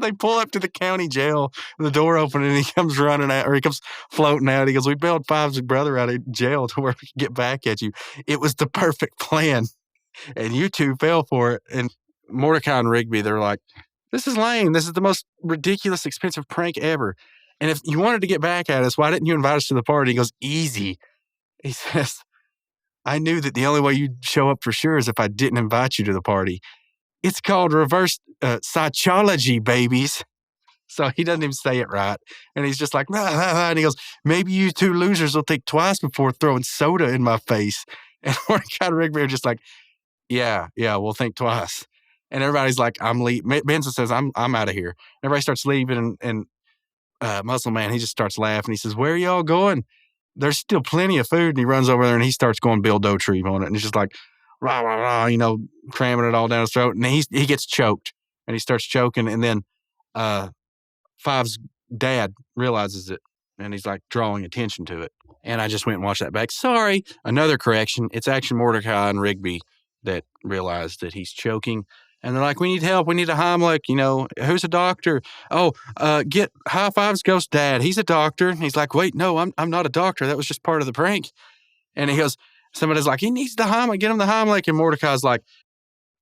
they pull up to the county jail, and the door open, and he comes running out, or he comes floating out. He goes, "We bailed Five's brother out of jail to where we could get back at you. It was the perfect plan, and you two fell for it." And Mordecai and Rigby, they're like, "This is lame. This is the most ridiculous, expensive prank ever. And if you wanted to get back at us, why didn't you invite us to the party?" He goes, "Easy." He says, "I knew that the only way you'd show up for sure is if I didn't invite you to the party. It's called reverse psychology, babies." So he doesn't even say it right. And he's just like, and he goes, "Maybe you two losers will think twice before throwing soda in my face." And Mordecai and Rigby are just like, yeah, we'll think twice. And everybody's like, "I'm leaving." Benson says, I'm out of here." Everybody starts leaving, and Muscle Man, he just starts laughing. He says, "Where are y'all going? There's still plenty of food." And he runs over there and he starts going Bill Dotrieve on it. And he's just like, rah, rah, rah, cramming it all down his throat. And he gets choked, and he starts choking. And then Five's dad realizes it, and he's like drawing attention to it. And I just went and watched that back. Sorry. Another correction. It's actually Mordecai and Rigby that realized that he's choking. And they're like, "We need help. We need a Heimlich. Who's a doctor? Oh, get High Five's ghost dad. He's a doctor." And he's like, "Wait, no, I'm not a doctor. That was just part of the prank." And he goes, somebody's like, "He needs the Heimlich. Get him the Heimlich." And Mordecai's like,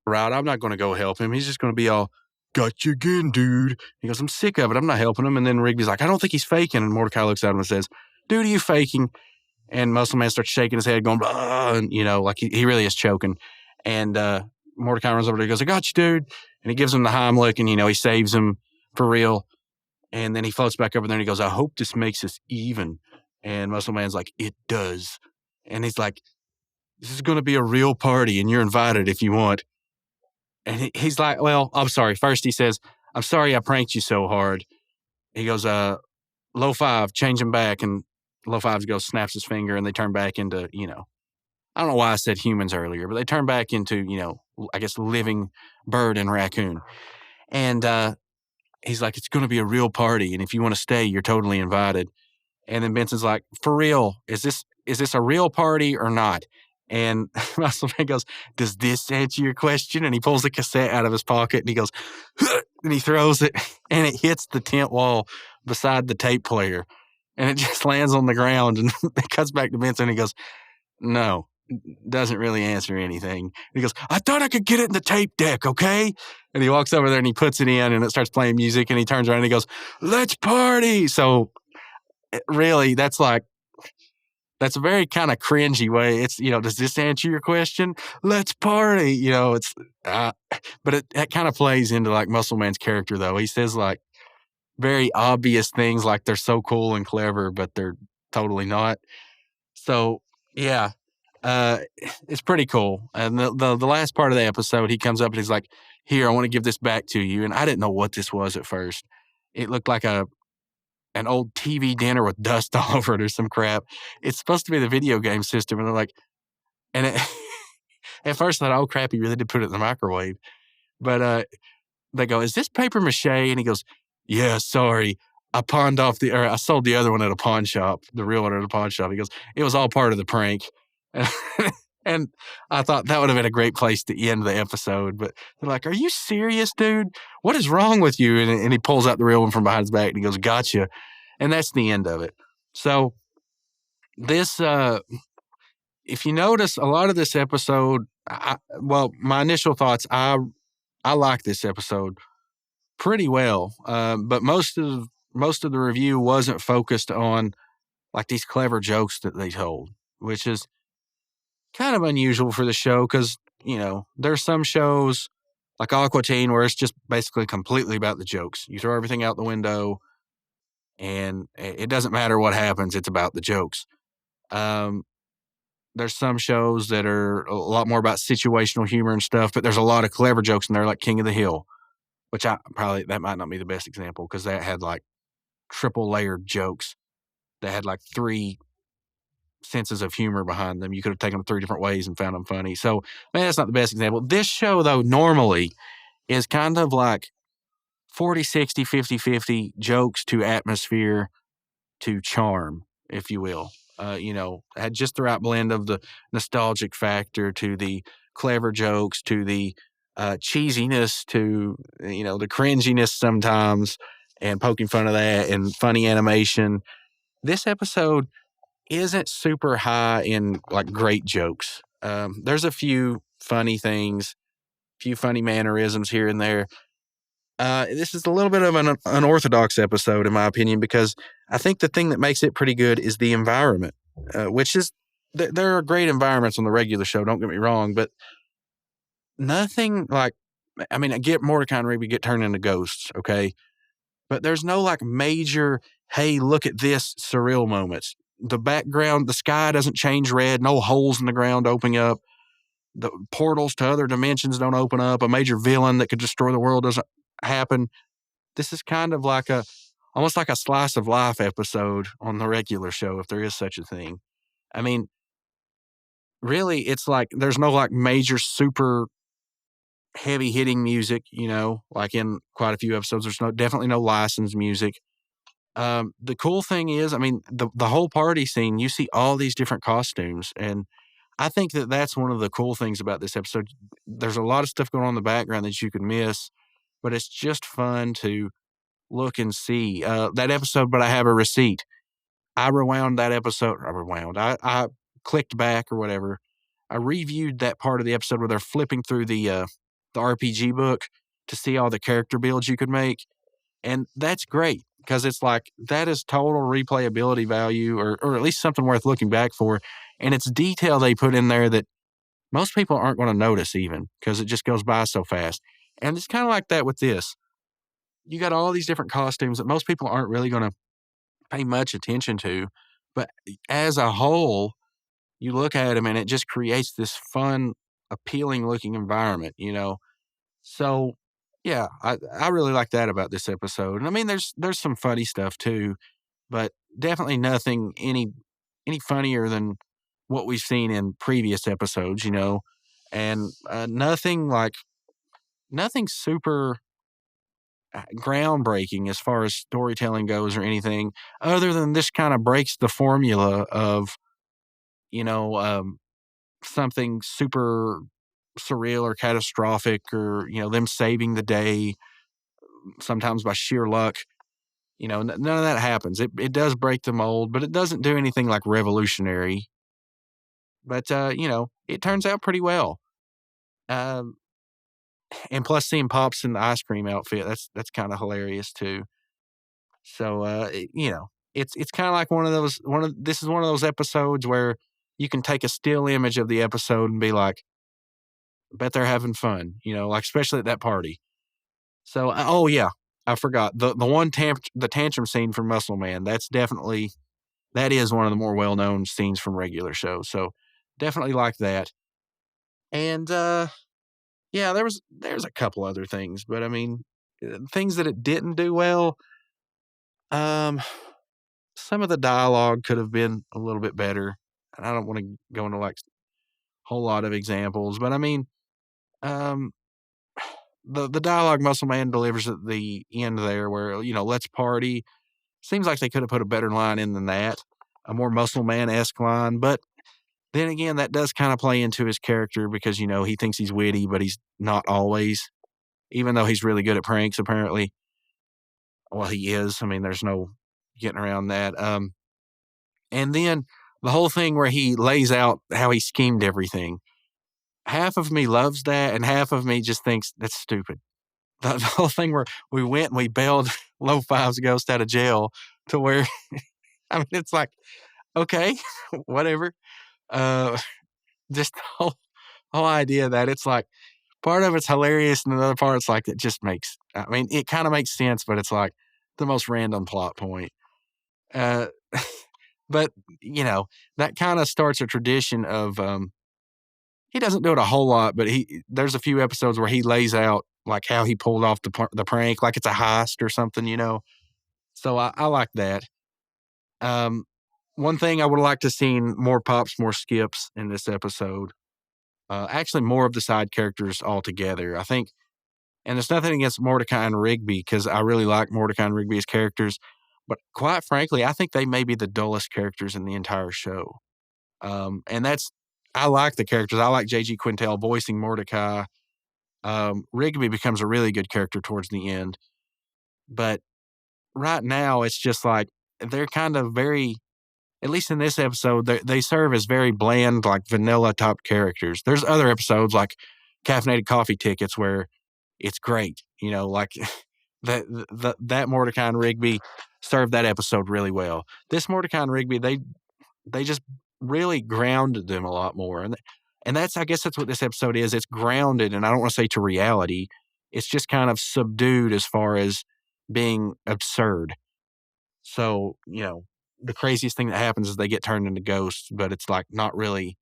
"Right, I'm not going to go help him. He's just going to be all, 'Got you again, dude.'" He goes, "I'm sick of it. I'm not helping him." And then Rigby's like, "I don't think he's faking." And Mordecai looks at him and says, "Dude, are you faking?" And Muscle Man starts shaking his head, going, "Blah," and, like he really is choking. And Mordecai runs over there and goes, "I got you, dude." And he gives him the Heimlich, and, he saves him for real. And then he floats back over there and he goes, "I hope this makes us even." And Muscle Man's like, "It does." And he's like, "This is going to be a real party, and you're invited if you want." And he's like, "Well, I'm sorry." First he says, "I'm sorry I pranked you so hard." He goes, "Low Five, change him back." And Low Five goes, snaps his finger, and they turn back into, I don't know why I said humans earlier, but they turn back into, I guess, living bird and raccoon. And he's like, "It's going to be a real party, and if you want to stay, you're totally invited." And then Benson's like, "For real, is this a real party or not?" And Muscle Man goes, "Does this answer your question?" And he pulls a cassette out of his pocket, and he goes, "Huh," and he throws it, and it hits the tent wall beside the tape player. And it just lands on the ground, and it cuts back to Benson, and he goes, "No, doesn't really answer anything." And he goes, "I thought I could get it in the tape deck, okay?" And he walks over there, and he puts it in, and it starts playing music, and he turns around, and he goes, "Let's party." So really, that's a very kind of cringy way. It's, "Does this answer your question? Let's party." It's, but it kind of plays into like Muscle Man's character though. He says like, very obvious things like they're so cool and clever, but they're totally not. So yeah, it's pretty cool. And the last part of the episode, he comes up and he's like, "Here, I want to give this back to you." And I didn't know what this was at first. It looked like an old TV dinner with dust all over it or some crap. It's supposed to be the video game system, and they're like, and it, at first I thought, "Oh crap, he really did put it in the microwave." But they go, "Is this paper mache?" And he goes, "Yeah, sorry. I I sold the other one at a pawn shop, the real one at a pawn shop." He goes, "It was all part of the prank." And I thought that would have been a great place to end the episode. But they're like, "Are you serious, dude? What is wrong with you?" And he pulls out the real one from behind his back and he goes, "Gotcha." And that's the end of it. So this, if you notice, a lot of this episode, my initial thoughts, I like this episode pretty well, but most of the review wasn't focused on like these clever jokes that they told, which is kind of unusual for the show because there's some shows like Aqua Teen where it's just basically completely about the jokes. You throw everything out the window, and it doesn't matter what happens; it's about the jokes. There's some shows that are a lot more about situational humor and stuff, but there's a lot of clever jokes in there, like King of the Hill, which that might not be the best example because that had like triple layered jokes that had like 3 senses of humor behind them. You could have taken them 3 different ways and found them funny. So, man, that's not the best example. This show, though, normally is kind of like 40, 60, 50, 50 jokes to atmosphere to charm, if you will. Had just the right blend of the nostalgic factor to the clever jokes to the cheesiness to, the cringiness sometimes and poking fun of that and funny animation. This episode isn't super high in like great jokes. There's a few funny things, few funny mannerisms here and there. This is a little bit of an unorthodox episode, in my opinion, because I think the thing that makes it pretty good is the environment, which is there are great environments on the regular show. Don't get me wrong, but nothing like. I mean, I get Mordecai and Rigby get turned into ghosts, okay, but there's no like major, hey, look at this surreal moments. The background, the sky doesn't change red. No holes in the ground opening up. The portals to other dimensions don't open up. A major villain that could destroy the world doesn't happen. This is kind of like almost like a slice of life episode on the regular show, if there is such a thing. I mean, really, it's like there's no like major super heavy hitting music, like in quite a few episodes. There's definitely no licensed music. The cool thing is, I mean, the whole party scene, you see all these different costumes. And I think that that's one of the cool things about this episode. There's a lot of stuff going on in the background that you could miss, but it's just fun to look and see. That episode, But I Have a Receipt. I rewound that episode. I clicked back or whatever. I reviewed that part of the episode where they're flipping through the RPG book to see all the character builds you could make. And that's great because it's like that is total replayability value or at least something worth looking back for. And it's detail they put in there that most people aren't going to notice even because it just goes by so fast. And it's kind of like that with this. You got all these different costumes that most people aren't really going to pay much attention to. But as a whole, you look at them and it just creates this fun, appealing looking environment, So, yeah, I really like that about this episode. And I mean, there's some funny stuff too, but definitely nothing any funnier than what we've seen in previous episodes, and nothing super groundbreaking as far as storytelling goes or anything other than this kind of breaks the formula of, something super surreal or catastrophic or, them saving the day sometimes by sheer luck. None of that happens. It does break the mold, but it doesn't do anything like revolutionary. But, it turns out pretty well. And plus seeing Pops in the ice cream outfit, that's kind of hilarious too. So, it's kind of like this is one of those episodes where you can take a still image of the episode and be like, I bet they're having fun, like especially at that party. So, oh yeah, I forgot the tantrum scene from Muscle Man. That is one of the more well known scenes from regular shows. So definitely like that. And yeah, there's a couple other things, but I mean, things that it didn't do well. Some of the dialogue could have been a little bit better. And I don't want to go into like a whole lot of examples, but I mean, um, the dialogue Muscle Man delivers at the end there, where let's party. Seems like they could have put a better line in than that, a more Muscle Man-esque line. But then again, that does kind of play into his character because he thinks he's witty, but he's not always. Even though he's really good at pranks, apparently. Well, he is. I mean, there's no getting around that. And then the whole thing where he lays out how he schemed everything. Half of me loves that, and half of me just thinks that's stupid. The whole thing where we went and we bailed Low Five's ghost out of jail to where, I mean, it's like, okay, whatever. Just the whole idea that it's like, part of it's hilarious, and another part it's like it just makes. I mean, it kind of makes sense, but it's like the most random plot point. But that kind of starts a tradition of. He doesn't do it a whole lot, but there's a few episodes where he lays out like how he pulled off the prank, like it's a heist or something, So I like that. One thing I would like to see more pops, more skips in this episode. Actually, more of the side characters altogether. I think, and there's nothing against Mordecai and Rigby because I really like Mordecai and Rigby as characters, but quite frankly, I think they may be the dullest characters in the entire show. And I like the characters. I like J.G. Quintel voicing Mordecai. Rigby becomes a really good character towards the end, but right now it's just like they're kind of very. At least in this episode, they serve as very bland, like vanilla top characters. There's other episodes like Coffee Tickets where it's great, like that Mordecai and Rigby served that episode really well. This Mordecai and Rigby, they just really grounded them a lot more, and I guess that's what this episode is. It's grounded, and I don't want to say to reality. It's just kind of subdued as far as being absurd. So the craziest thing that happens is they get turned into ghosts, but it's like not really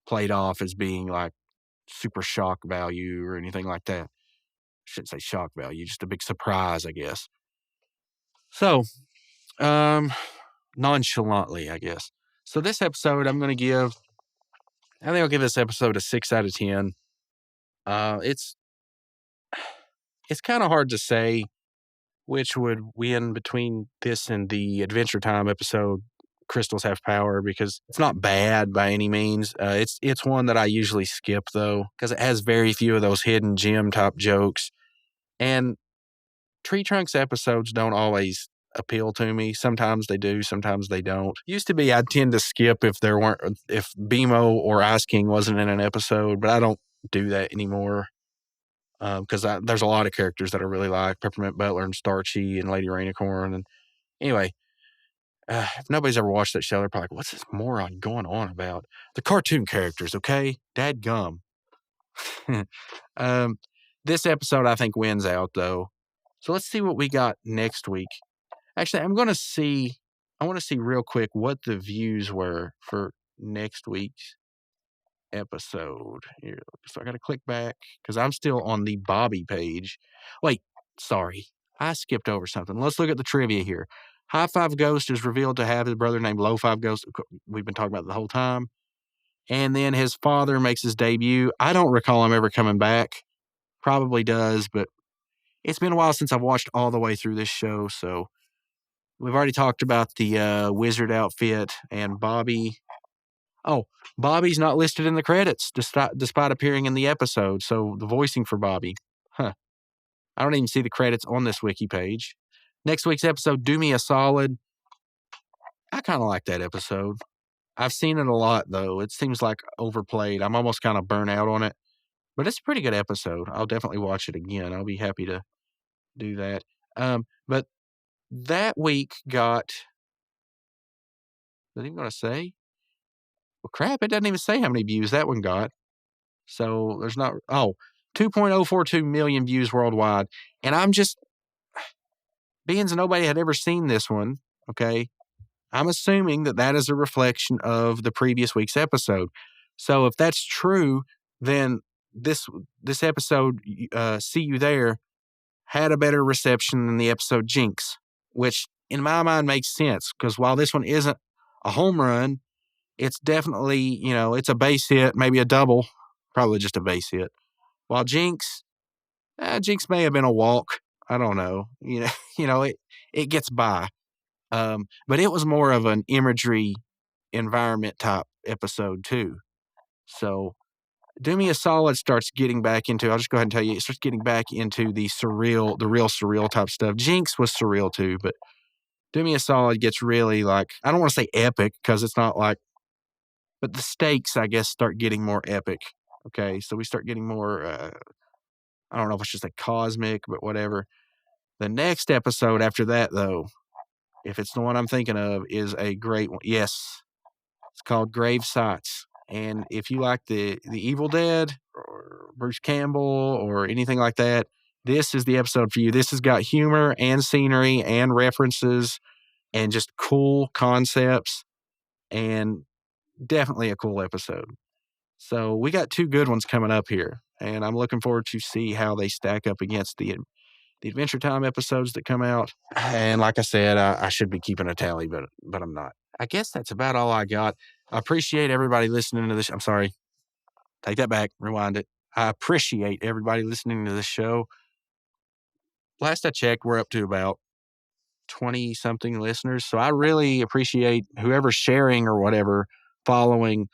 played off as being like super shock value or anything like that. I shouldn't say shock value, just a big surprise, I guess. So, nonchalantly, I guess. So this episode, I think I'll give this episode a 6 out of 10. It's kind of hard to say which would win between this and the Adventure Time episode, Crystals Have Power, because it's not bad by any means. It's one that I usually skip, though, because it has very few of those hidden gem type jokes. And Tree Trunks episodes don't always appeal to me. Sometimes they do, sometimes they don't. Used to be I'd tend to skip if BMO or Ice King wasn't in an episode, but I don't do that anymore. Because there's a lot of characters that I really like, Peppermint Butler and Starchy and Lady Rainicorn. And anyway, if nobody's ever watched that show, they're probably like, what's this moron going on about? The cartoon characters, okay? Dadgum. This episode, I think, wins out, though. So let's see what we got next week. Actually, I want to see real quick what the views were for next week's episode here. So I got to click back because I'm still on the Bobby page. Wait, sorry. I skipped over something. Let's look at the trivia here. High Five Ghost is revealed to have his brother named Low Five Ghost. We've been talking about it the whole time. And then his father makes his debut. I don't recall him ever coming back. Probably does, but it's been a while since I've watched all the way through this show. So we've already talked about the wizard outfit and Bobby. Oh, Bobby's not listed in the credits despite appearing in the episode. So the voicing for Bobby. Huh. I don't even see the credits on this wiki page. Next week's episode, Do Me a Solid. I kind of like that episode. I've seen it a lot, though. It seems like overplayed. I'm almost kind of burnt out on it. But it's a pretty good episode. I'll definitely watch it again. I'll be happy to do that. But that week got... Is it even going to say? Well, crap, it doesn't even say how many views that one got. So there's not... 2.042 million views worldwide. And I'm just... being as nobody had ever seen this one, okay, I'm assuming that is a reflection of the previous week's episode. So if that's true, then this episode, See You There, had a better reception than the episode Jinx, which in my mind makes sense because while this one isn't a home run, it's definitely, it's a base hit, maybe a double, probably just a base hit. While Jinx may have been a walk. I don't know. It gets by. But it was more of an imagery environment type episode too. So Do Me a Solid starts getting back into, I'll just go ahead and tell you, it starts getting back into the real surreal type stuff. Jinx was surreal too, but Do Me a Solid gets really like, I don't want to say epic because it's not like, but the stakes, I guess, start getting more epic. Okay. So we start getting more, I don't know if it's just like cosmic, but whatever. The next episode after that, though, if it's the one I'm thinking of, is a great one. Yes. It's called Grave Sights. And if you like the Evil Dead or Bruce Campbell or anything like that, this is the episode for you. This has got humor and scenery and references and just cool concepts and definitely a cool episode. So we got two good ones coming up here, and I'm looking forward to see how they stack up against the Adventure Time episodes that come out. And like I said, I should be keeping a tally, but I'm not. I guess that's about all I got. I appreciate everybody listening to this. I'm sorry. Take that back. Rewind it. I appreciate everybody listening to this show. Last I checked, we're up to about 20-something listeners. So I really appreciate whoever's sharing or whatever, following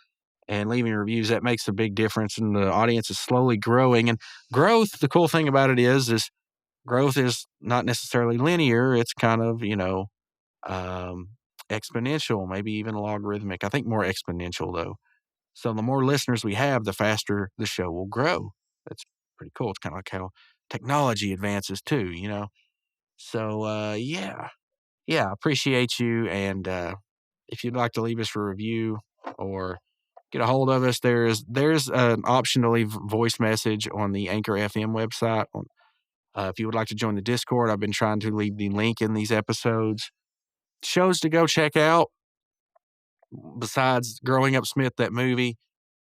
and leaving reviews. That makes a big difference, and the audience is slowly growing. And growth, the cool thing about it is growth is not necessarily linear. It's kind of, exponential, maybe even logarithmic. I think more exponential, though. So the more listeners we have, the faster the show will grow. That's pretty cool. It's kind of like how technology advances, too, So, yeah, I appreciate you. And if you'd like to leave us a review or get a hold of us, there's an option to leave voice message on the Anchor FM website. If you would like to join the Discord, I've been trying to leave the link in these episodes. Shows to go check out. Besides Growing Up Smith, that movie,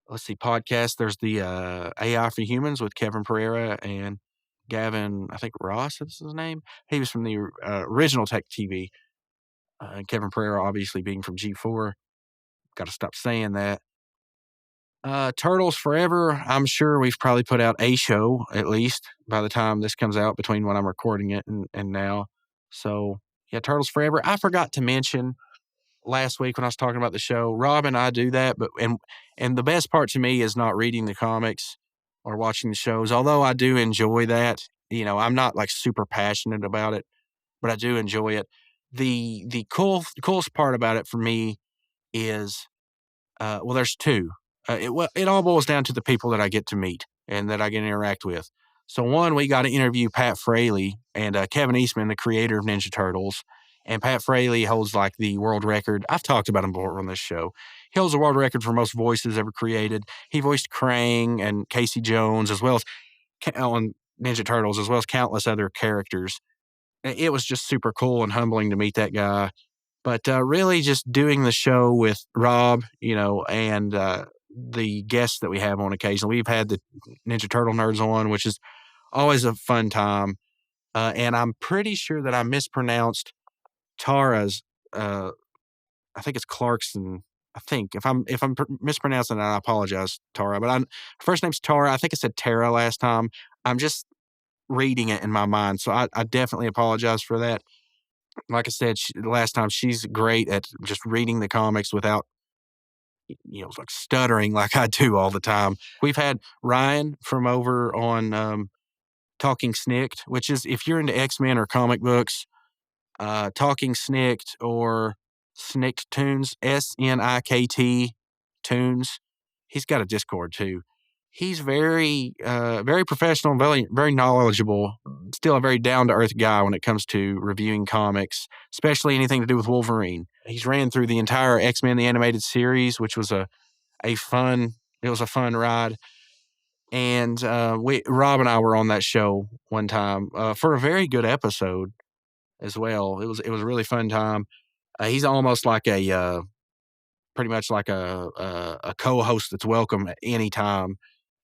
let's see, podcast. There's the AI for Humans with Kevin Pereira and Gavin, I think Ross is his name. He was from the original Tech TV. Kevin Pereira, obviously being from G4. Got to stop saying that. Turtles Forever, I'm sure we've probably put out a show, at least, by the time this comes out, between when I'm recording it and now. So, yeah, Turtles Forever. I forgot to mention last week when I was talking about the show, Rob and I do that, and the best part to me is not reading the comics or watching the shows, although I do enjoy that. I'm not like super passionate about it, but I do enjoy it. The coolest part about it for me is, there's two. It all boils down to the people that I get to meet and that I get to interact with. So one, we got to interview Pat Fraley and Kevin Eastman, the creator of Ninja Turtles. And Pat Fraley holds like the world record. I've talked about him before on this show. He holds the world record for most voices ever created. He voiced Krang and Casey Jones, as well as on Ninja Turtles, as well as countless other characters. It was just super cool and humbling to meet that guy. But really just doing the show with Rob, and the guests that we have on occasion. We've had the Ninja Turtle nerds on, which is always a fun time. And I'm pretty sure that I mispronounced Tara's, I think it's Clarkson. I think if I'm mispronouncing it, I apologize, Tara. But first name's Tara. I think I said Tara last time. I'm just reading it in my mind, so I definitely apologize for that. Like I said, last time, she's great at just reading the comics without, like stuttering like I do all the time. We've had Ryan from over on Talking Snicked, which is, if you're into X-Men or comic books, Talking Snicked or Snicked Tunes, SNIKT Tunes. He's got a Discord too. He's very, very professional, very, very knowledgeable. Still a very down to earth guy when it comes to reviewing comics, especially anything to do with Wolverine. He's ran through the entire X-Men the animated series, which was a fun ride. And Rob and I were on that show one time for a very good episode. as well. It was a really fun time. He's almost like pretty much like a co-host that's welcome at any time.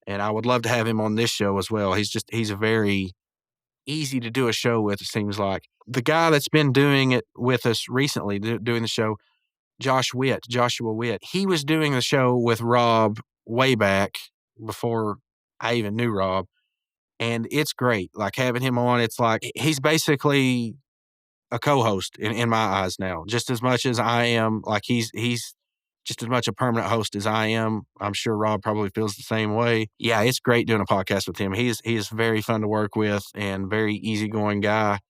And I would love to have him on this show as well. He's a very easy to do a show with, it seems like. The guy that's been doing it with us recently, doing the show, Joshua Witt, he was doing the show with Rob way back before I even knew Rob. And it's great. Like having him on, it's like he's basically a co-host in my eyes now, just as much as I am. Like he's just as much a permanent host as I am. I'm sure Rob probably feels the same way. Yeah, it's great doing a podcast with him. He is very fun to work with and very easygoing guy.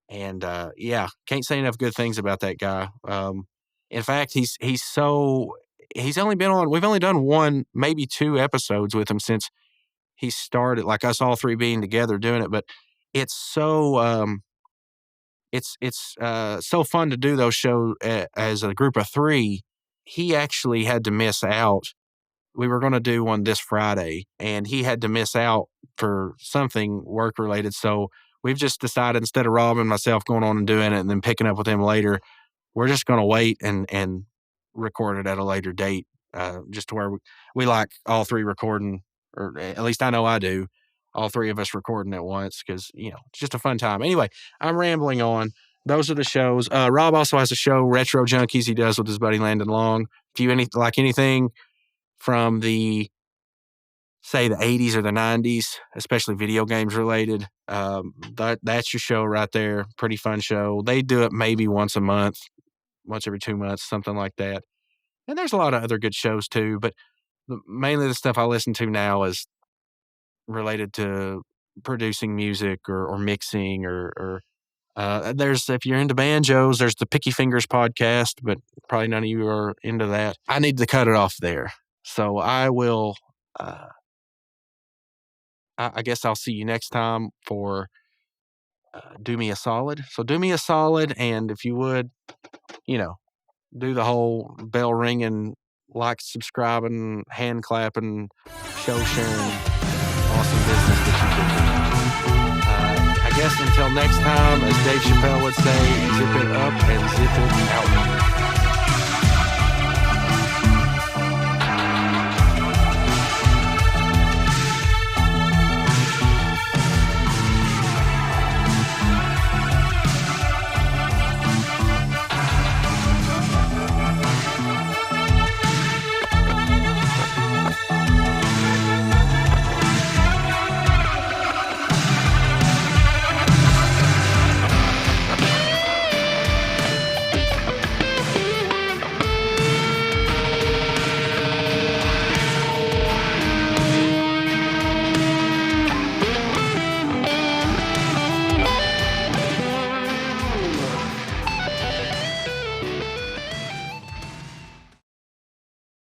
And yeah, can't say enough good things about that guy. In fact, we've only done one, maybe two episodes with him since he started, like us all three being together doing it. But it's so it's so fun to do those shows as a group of three. He actually had to miss out. We were going to do one this Friday, and he had to miss out for something work related. So we've just decided, instead of Rob and myself going on and doing it and then picking up with him later, we're just going to wait and record it at a later date, just to where we like all three recording, or at least I know I do, all three of us recording at once, because, it's just a fun time. Anyway, I'm rambling on. Those are the shows. Rob also has a show, Retro Junkies, he does with his buddy Landon Long. If you like anything from the 80s or the 90s, especially video games related, that's your show right there. Pretty fun show. They do it maybe once a month, once every 2 months, something like that. And there's a lot of other good shows too, but mainly the stuff I listen to now is related to producing music or mixing or if you're into banjos, there's the Picky Fingers podcast, but probably none of you are into that. I need to cut it off there. So I will, I guess I'll see you next time for Do Me a Solid. So do me a solid, and if you would, do the whole bell ringing, like, subscribing, hand clapping, show sharing, awesome business that you do. I guess until next time, as Dave Chappelle would say, zip it up and zip it out.